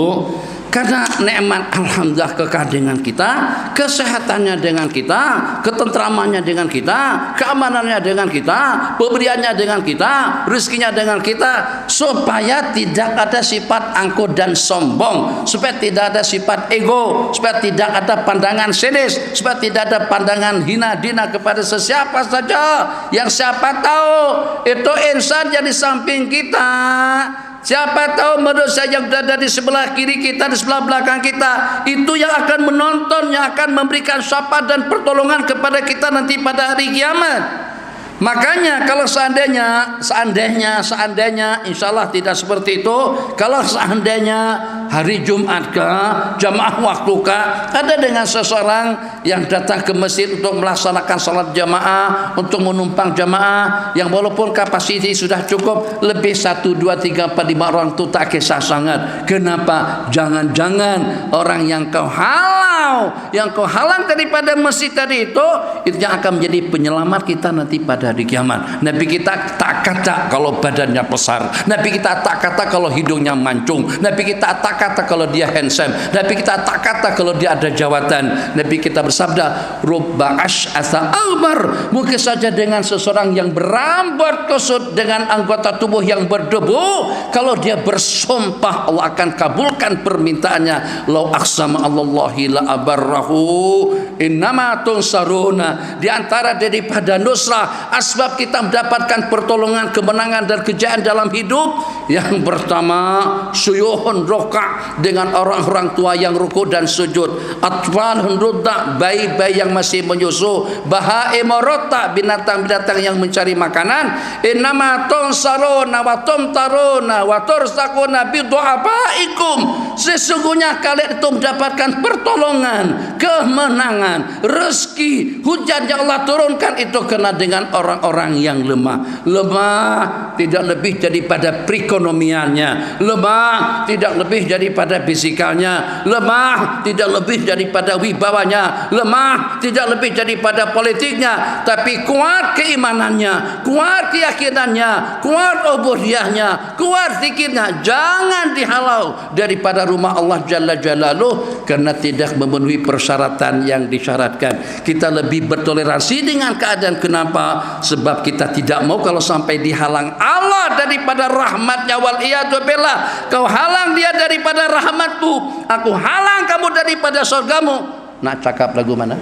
karena nikmat alhamdulillah kekal dengan kita, kesehatannya dengan kita, ketentramannya dengan kita, keamanannya dengan kita, pemberiannya dengan kita, rezekinya dengan kita, supaya tidak ada sifat angkuh dan sombong, supaya tidak ada sifat ego, supaya tidak ada pandangan sinis, supaya tidak ada pandangan hina dina kepada sesiapa saja yang siapa tahu itu insan yang di samping kita. Siapa tahu manusia yang berada di sebelah kiri kita, di sebelah belakang kita, itu yang akan menonton, yang akan memberikan syafaat dan pertolongan kepada kita nanti pada hari kiamat. Makanya kalau seandainya insya Allah tidak seperti itu. Kalau seandainya hari Jumat jamaah waktu ada dengan seseorang yang datang ke masjid untuk melaksanakan salat jamaah, untuk menumpang jamaah, yang walaupun kapasiti sudah cukup, lebih 1, 2, 3, 4, 5 orang itu tak kisah sangat. Kenapa? Jangan-jangan orang yang kau halang daripada masjid tadi itu yang akan menjadi penyelamat kita nanti pada hari kiamat. Nabi kita tak kata kalau badannya besar, Nabi kita tak kata kalau hidungnya mancung, Nabi kita tak kata kalau dia handsome, Nabi kita tak kata kalau dia ada jawatan. Nabi kita bersabda, rubba ash'atha albar, mungkin saja dengan seseorang yang berambut kusut dengan anggota tubuh yang berdebu, kalau dia bersumpah Allah akan kabulkan permintaannya. Lau aqsama Allahi la abarrahu innama tunsaruna. Di antara daripada nusrah, asbab kita mendapatkan pertolongan, kemenangan dan kejayaan dalam hidup, yang pertama suyuhun roka, dengan orang-orang tua yang ruku dan sujud, atfalun rudda, bayi-bayi yang masih menyusu, bahaimorota, binatang-binatang yang mencari makanan. Innama tunsaruna wa tumtaruna wa tursakuna bidu'abaikum, sesungguhnya kalian itu mendapatkan pertolongan pertolongan, kemenangan, rezeki, hujan yang Allah turunkan itu kena dengan orang-orang yang lemah. Lemah tidak lebih daripada perekonomiannya, lemah tidak lebih daripada fisikalnya, lemah tidak lebih daripada wibawanya, lemah tidak lebih daripada politiknya, tapi kuat keimanannya, kuat keyakinannya, kuat ubudiyahnya, kuat zikirnya. Jangan dihalau daripada rumah Allah Jalla Jalaluh karena tidak memenuhi persyaratan yang disyaratkan. Kita lebih bertoleransi dengan keadaan. Kenapa? Sebab kita tidak mau kalau sampai dihalang Allah daripada rahmatnya, wal iyadu billah. Kau halang dia daripada rahmatku, aku halang kamu daripada surgamu. Nak cakap lagu mana?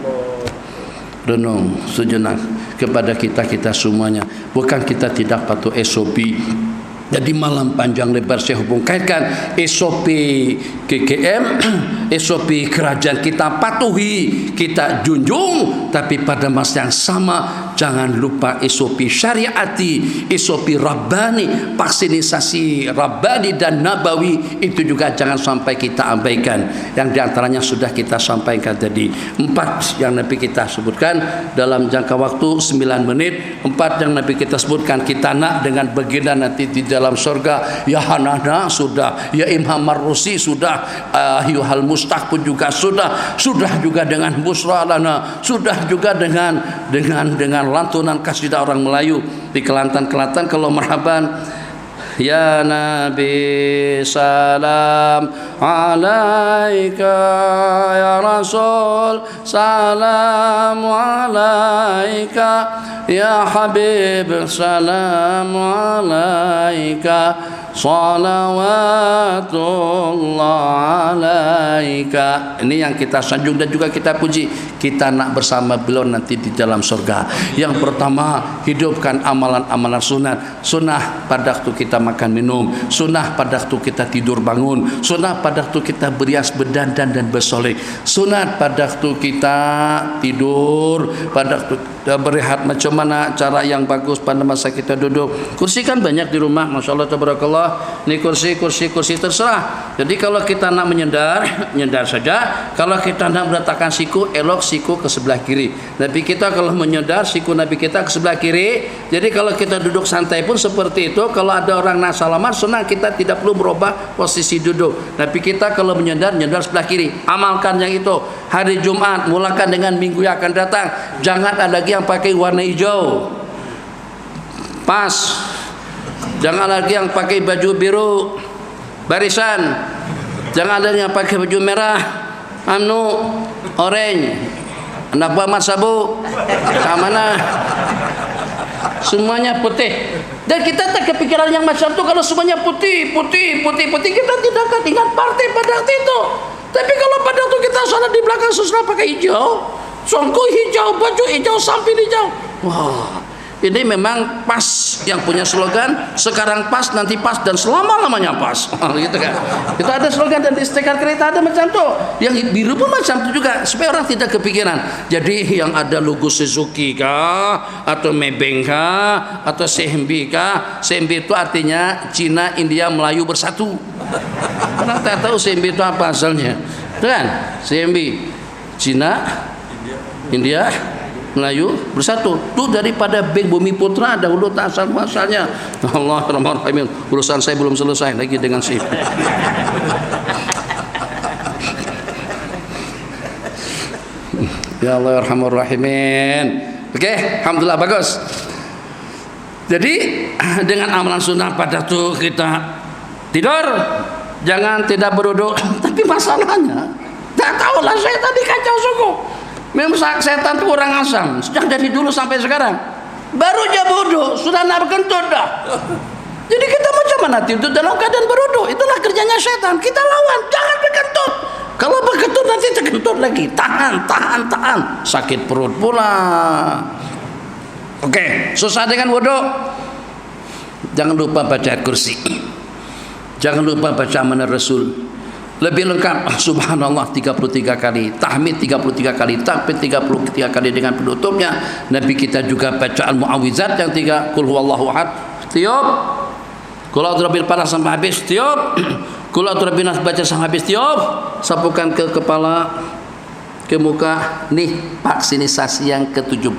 Renung sejenak kepada kita semuanya. Bukan kita tidak patuh SOP. Jadi malam panjang lebar saya hubung kaitkan SOP KKM, SOP kerajaan kita patuhi, kita junjung, tapi pada masa yang sama jangan lupa SOP syariati, SOP Rabbani, vaksinisasi Rabbani dan Nabawi itu juga jangan sampai kita abaikan. Yang diantaranya sudah kita sampaikan tadi 4 yang Nabi kita sebutkan dalam jangka waktu 9 menit. 4 yang Nabi kita sebutkan kita nak dengan baginda nanti di dalam surga. Ya Hanana sudah, ya Imam Marrusi sudah, Yuhal Mustaq pun juga sudah juga dengan Busra Lana, sudah juga dengan lantunan kasidah orang Melayu di Kelantan kalau marhaban. Ya Nabi salam alaika, ya Rasul salam alaika, ya Habib salam alaika, salawatullah alaika. Ini yang kita sanjung dan juga kita puji. Kita nak bersama beliau nanti di dalam surga. Yang pertama, hidupkan amalan-amalan sunnah pada waktu kita makan minum, sunnah pada waktu kita tidur bangun, sunnah pada waktu kita berias berdandan dan bersolek, sunnah pada waktu kita tidur, pada waktu kita berehat macam mana cara yang bagus pada masa kita duduk. Kursi kan banyak di rumah, masya Allah tabarakallah. Ini kursi terserah. Jadi kalau kita nak menyendar saja. Kalau kita nak meletakkan siku, elok siku ke sebelah kiri. Nabi kita kalau menyendar, siku Nabi kita ke sebelah kiri. Jadi kalau kita duduk santai pun seperti itu. Kalau ada orang nak salaman, senang kita tidak perlu merubah posisi duduk. Nabi kita kalau menyendar sebelah kiri. Amalkan yang itu. Hari Jumat mulakan dengan minggu yang akan datang. Jangan ada lagi yang pakai warna hijau. Pas. Jangan lagi yang pakai baju biru barisan. Jangan ada yang pakai baju merah, orange. Anak buah mat sabu sama mana? Semuanya putih. Dan kita tak kepikiran yang macam tu. Kalau semuanya putih, kita tidak akan ingat partai pada waktu itu. Tapi kalau pada waktu kita salat di belakang susah pakai hijau, songkok hijau, baju hijau, samping hijau. Wah, ini memang pas yang punya slogan. Sekarang pas, nanti pas, dan selama-lamanya pas. Gitu kan. Itu ada slogan dan di stiker kereta ada macam tu. Yang biru pun macam tu juga supaya orang tidak kepikiran. Jadi yang ada logo Suzuki kah, atau Maybank kah, atau Sembi kah. Sembi itu artinya Cina, India, Melayu bersatu. Orang tak tahu Sembi itu apa asalnya. Kan? Sembi Cina, India, Melayu bersatu. Itu daripada Bank Bumi Putra dahulu tak asal muasalnya. Allah Rahman. Urusan saya belum selesai lagi dengan si. Ya Allah Arhamar Rahimin. Oke, alhamdulillah bagus. Jadi dengan amalan sunnah pada tuh kita tidur, jangan tidak beruduk. Tapi masalahnya tak tahulah saya tadi kacau suku. Memang setan itu orang asam. Sejak dari dulu sampai sekarang. Baru aja bodoh, sudah nak berkentut dah. Jadi kita macam mana tidur dalam keadaan beruduk? Itulah kerjanya setan. Kita lawan, jangan berkentut. Kalau berkentut nanti terkentut lagi. Tahan. Sakit perut pula. Oke, susah dengan wudhu. Jangan lupa baca ayat kursi. Jangan lupa baca amanah Rasul. Lebih lengkap, subhanallah 33 kali, tahmid 33 kali, takbir 33 kali dengan penutupnya. Nabi kita juga baca al-mu'awwizat yang 3, qul huwallahu ahad, tiup. Qul a'udzu birabbil falaq sampai habis, tiup. Qul a'udzu birabbin nas baca sampai habis, tiup. Sapukan ke kepala. ke muka nih vaksinasi yang ke-17.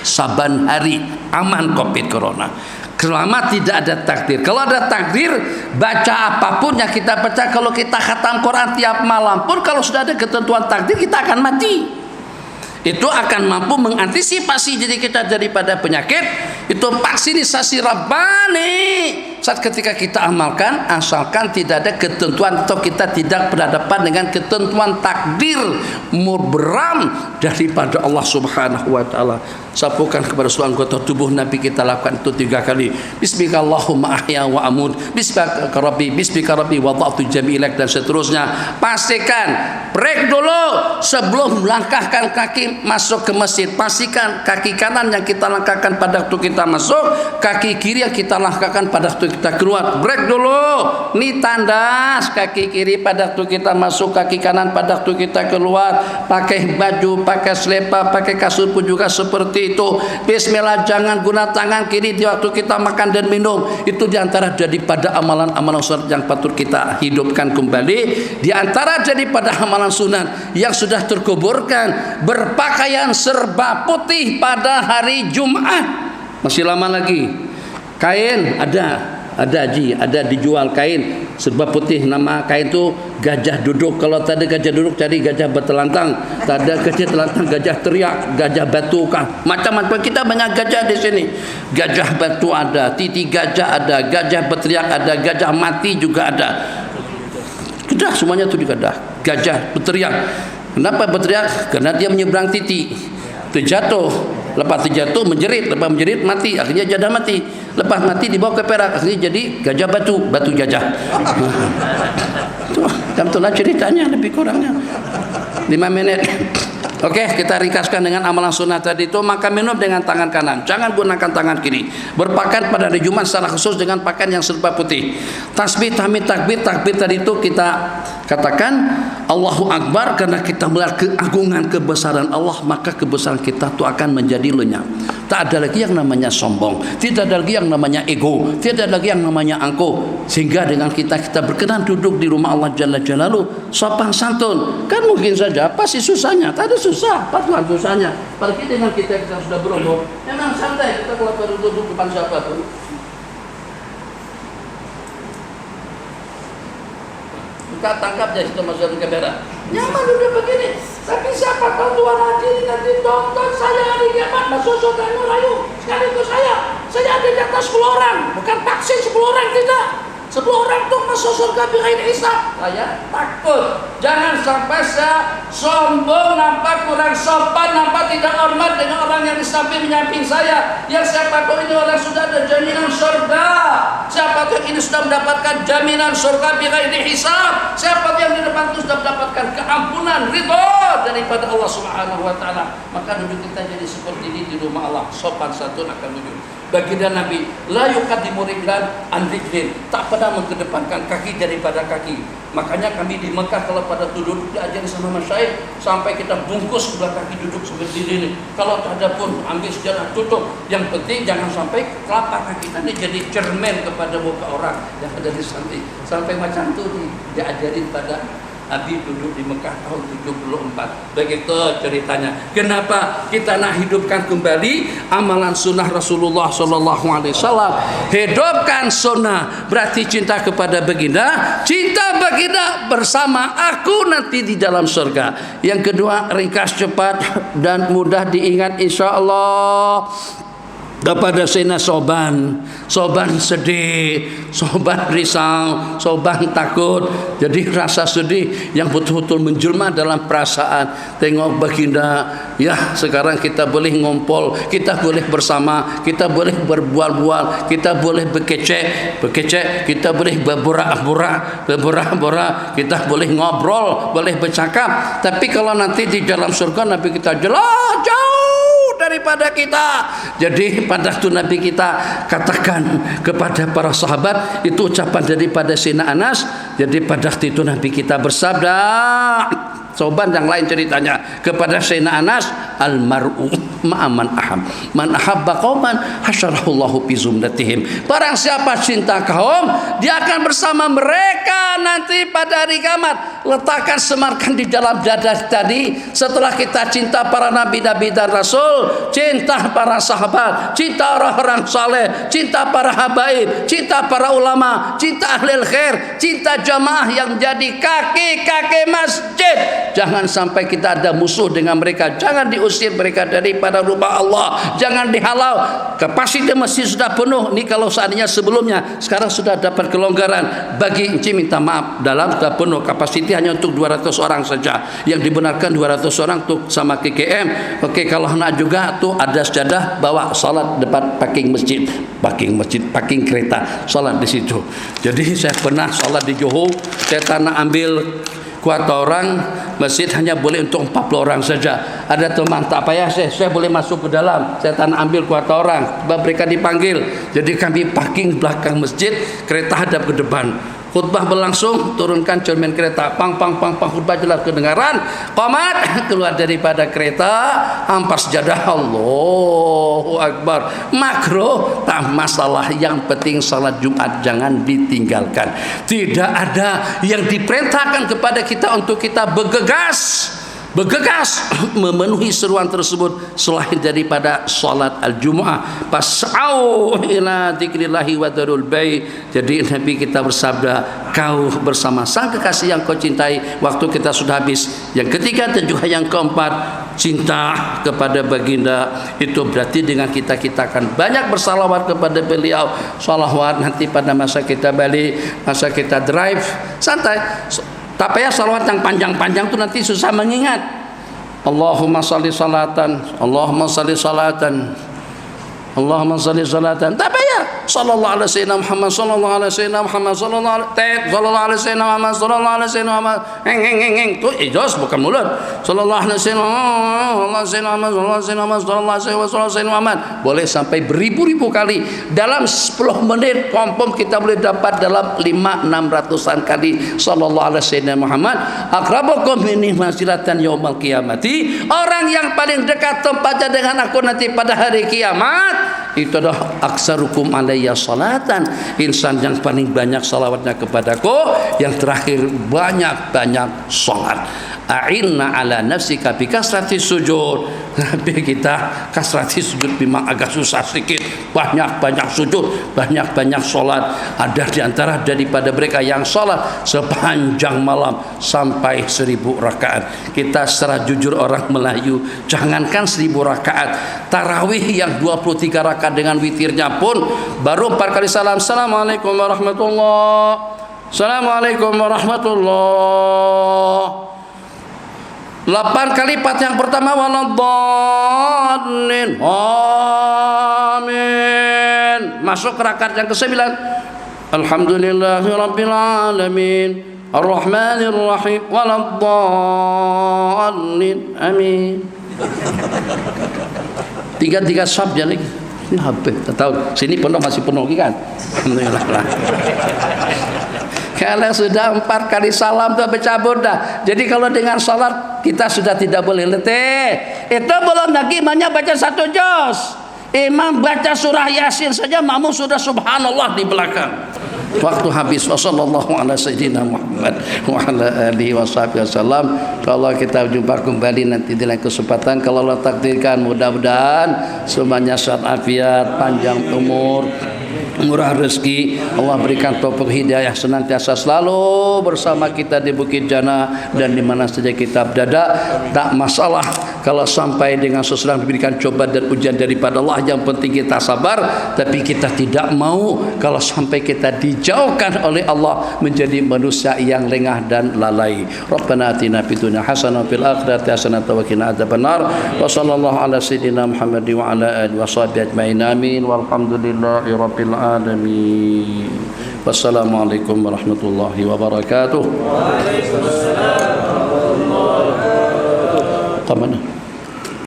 Saban hari aman Covid Corona. Selama tidak ada takdir. Kalau ada takdir, baca apapun yang kita baca, kalau kita khatam Quran tiap malam pun, kalau sudah ada ketentuan takdir, kita akan mati. Itu akan mampu mengantisipasi diri kita daripada penyakit. Itu vaksinasi Rabbani. Saat ketika kita amalkan, asalkan tidak ada ketentuan atau kita tidak berhadapan dengan ketentuan takdir mubram daripada Allah Subhanahu wa taala. Sapukan kepada seluruh anggota tubuh Nabi, kita lakukan itu 3 kali. Bismillahumma ahya wa amut. Bismika rabbi wada'tu jamilak, dan seterusnya. Pastikan break dulu sebelum melangkahkan kaki masuk ke masjid. Pastikan kaki kanan yang kita langkahkan pada waktu kita masuk, kaki kiri yang kita langkahkan pada waktu kita keluar. Break dulu. Ini tandas kaki kiri pada waktu kita masuk, kaki kanan pada waktu kita keluar. Pakai baju, pakai selapa, pakai kasur pun juga seperti itu. Bismillah, jangan guna tangan kiri di waktu kita makan dan minum. Itu diantara daripada amalan-amalan sunat yang patut kita hidupkan kembali. Diantara daripada amalan sunat yang sudah terkuburkan, berpakaian serba putih pada hari Jumat. Masih lama lagi. Kain ada dijual kain serba putih. Nama kain itu gajah duduk. Kalau tak ada gajah duduk, cari gajah bertelantang. Tak ada gajah telantang, gajah teriak, gajah batu kan. Macam-macam kita banyak gajah di sini. Gajah batu ada, titi gajah ada, gajah berteriak ada, gajah mati juga ada. Sudah semuanya itu juga ada. Gajah berteriak. Kenapa berteriak? Karena dia menyeberang titi. Terjatuh. Lepas terjatuh menjerit, lepas menjerit mati, akhirnya jadah mati. Lepas mati dibawa ke Perak, akhirnya jadi gajah batu gajah. Itulah ceritanya lebih kurangnya 5 menit. Oke, kita ringkaskan dengan amalan sunnah tadi itu. Maka minum dengan tangan kanan, jangan gunakan tangan kiri. Berpakaian pada hari Jumat secara khusus dengan pakaian yang serba putih. Tasbih, tahmid, takbir tadi itu kita katakan Allahu Akbar, karena kita melihat keagungan kebesaran Allah, maka kebesaran kita itu akan menjadi lenyap. Tak ada lagi yang namanya sombong, tidak ada lagi yang namanya ego, tidak ada lagi yang namanya angkuh. Sehingga dengan kita berkenan duduk di rumah Allah Jalla Jalaluhu, sopan santun. Kan mungkin saja apa sih susahnya? Tak ada susah, apa Tuhan susahnya? Apalagi dengan kita sudah berumur, memang santai kita kalau duduk depan siapa pun. Kita tangkap dari situ masuk ke kamera. Nyaman udah begini. Tapi siapa tahu Tuhan hadirin nanti tonton saya hari kiamat masuk surga rayu. Sekaligus saya ada di atas 10 orang, bukan vaksin 10 orang tidak. 10 orang tuh masuk surga bighairi hisab. Saya takut jangan sampai saya sombong, nampak kurang sopan, nampak tidak hormat dengan orang yang di samping saya. Yang siapa tahu ini orang sudah ada jaminan surga. Siapa tahu ini sudah mendapatkan jaminan surga bighairi hisab. Siapa tahu yang di depan itu sudah mendapatkan keampunan, ridho daripada Allah Subhanahu wa taala. Maka duduk kita jadi seperti ini di rumah Allah, sopan santun akan duduk. Baginda Nabi la yuqaddimu rijlan an rijlin, tak pernah mengedepankan kaki daripada kaki. Makanya kami di Mekah kalau pada duduk diajari sama masyayikh sampai kita bungkus sebelah kaki duduk seperti ini. Kalau tak ada pun ambil sejadah tutup. Yang penting jangan sampai telapak kaki kita ini jadi cermin kepada muka orang yang ada di samping. Sampai macam itu diajarin pada Abi duduk di Mekah tahun 74. Begitu ceritanya. Kenapa kita nak hidupkan kembali amalan sunnah Rasulullah SAW? Hidupkan sunnah berarti cinta kepada baginda, cinta baginda bersama aku nanti di dalam surga. Yang kedua, ringkas, cepat dan mudah diingat insya Allah. Kepada Sayyidina Soban sedih, Soban risau, Soban takut. Jadi rasa sedih yang betul-betul menjelma dalam perasaan. Tengok baginda, ya sekarang kita boleh ngompol, kita boleh bersama, kita boleh berbual-bual, kita boleh bekecek, kita boleh berborak-borak, kita boleh ngobrol, boleh bercakap. Tapi kalau nanti di dalam surga Nabi kita jelas jauh daripada kita. Jadi pada waktu Nabi kita katakan kepada para sahabat, itu ucapan daripada Sayyidina Anas. Jadi pada waktu itu Nabi kita bersabda, Soban yang lain ceritanya kepada Sayyidina Anas, al-mar'u ma'aman ahab. Man ahabba qauman hasyarahullahu fi zumratihim. Barang siapa cinta kaum, dia akan bersama mereka nanti pada hari kiamat. Letakkan, semarkan di dalam dada tadi. Setelah kita cinta para nabi-nabi dan rasul, cinta para sahabat, cinta orang-orang saleh, cinta para habaib, cinta para ulama, cinta ahli khair, cinta jamaah yang jadi kaki-kaki masjid. Jangan sampai kita ada musuh dengan mereka. Jangan diusir mereka daripada rumah Allah. Jangan dihalau. Kapasitas masjid sudah penuh. Ini kalau seandainya sebelumnya, sekarang sudah dapat kelonggaran. Bagi Encik minta maaf, dalam sudah penuh. Kapasitas hanya untuk 200 orang saja. Yang dibenarkan 200 orang tuh sama KKM. Oke, kalau nak juga tuh ada sejadah, bawa salat depan parking masjid, parking kereta, salat di situ. Jadi saya pernah salat di Johor, saya tanah ambil kuota orang, masjid hanya boleh untuk 40 orang saja. Ada teman, tak payah saya boleh masuk ke dalam, saya tanah ambil kuota orang, mereka dipanggil. Jadi kami parking belakang masjid, kereta hadap ke depan. Khutbah berlangsung, turunkan cermin kereta, pang, khutbah jelas kedengaran. Qomat, keluar daripada kereta, hampas sejadah, Allahu Akbar. Makro, tak masalah, yang penting salat Jumat jangan ditinggalkan. Tidak ada yang diperintahkan kepada kita untuk kita bergegas memenuhi seruan tersebut selain daripada salat al-Jumu'ah. Pas'au ila dzikrillahi wa dzarul bai'. Jadi Nabi kita bersabda, kau bersama sang kekasih yang kau cintai. Waktu kita sudah habis. Yang ketiga dan juga yang keempat, cinta kepada baginda. Itu berarti dengan kita akan banyak bersalawat kepada beliau. Salawat nanti pada masa kita balik, masa kita drive, santai. Tak payah salawat yang panjang-panjang itu nanti susah mengingat. Allahumma salli salatan, Allahumma salli salatan, Allahumma salli salatan. Tak payah. Sallallahu alaihi sayyidina Muhammad, sallallahu alaihi sayyidina Muhammad, sallallahu alaihi sayyidina Muhammad, sallallahu alaihi sayyidina Muhammad. Heng. Itu ijaz bukan mulut. Sallallahu alaihi sayyidina Muhammad, sallallahu alaihi sayyidina Muhammad. Boleh sampai beribu-ribu kali. Dalam 10 menit pom kita boleh dapat dalam 500-600an kali sallallahu alaihi sayyidina Muhammad. Aqrabukum minni manzilatan yaumil qiyamati. Orang yang paling dekat tempatnya dengan aku nanti pada hari kiamat itu adalah aksarukum alayya salatan, insan yang paling banyak salawatnya kepadaku. Yang terakhir, banyak-banyak salat. A'inna ala nafsika bi kasrati sujud. Nabi kita kasrati sujud memang agak susah sedikit. Banyak-banyak sujud, banyak-banyak salat. Ada di antara daripada mereka yang salat sepanjang malam sampai 1000 rakaat. Kita secara jujur orang Melayu, jangankan 1000 rakaat, tarawih yang 23 rakaat dengan witirnya pun baru 4 kali salam. Assalamualaikum warahmatullahi, Assalamualaikum warahmatullahi. 8 kali Fatihah yang pertama, waladhdallin, amin. Masuk ke rakaat yang ke-9, alhamdulillahirabbil alamin, arrahmanir rahim, waladhdallin, amin. 3 sabda lagi. Ini habis. Tahu sini penuh, masih penuh kan? Alhamdulillah. Kalau sudah 4 kali salam itu bercabut dah. Jadi kalau dengan salat kita sudah tidak boleh letih. Itu belum lagi imamnya baca 1 juz. Imam baca surah Yasin saja, makmum sudah subhanallah di belakang. Waktu habis. Wassallallahu ala sayyidina Muhammad wa ala alihi wasallam. Kalau kita jumpa kembali nanti di lain kesempatan, kalau Allah takdirkan, mudah-mudahan semuanya sehat afiat, panjang umur, murah rezeki. Allah berikan taufik hidayah senantiasa selalu bersama kita di Bukit Jana dan di mana saja kita berada. Tak masalah kalau sampai dengan sesudah diberikan cobaan dan ujian daripada Allah. Yang penting kita sabar. Tapi kita tidak mau kalau sampai kita dijauhkan oleh Allah menjadi manusia yang lengah dan lalai. Rabbana atina fid dunya hasanah fil akhirati hasanah wa qina adzabannar. Wa sallallahu ala sayyidina Muhammad wa ala alihi washabbihi ajmain. Amin. Walhamdulillahi rabbil alamin. Wassalamualaikum warahmatullahi wabarakatuh. Waalaikumsalam.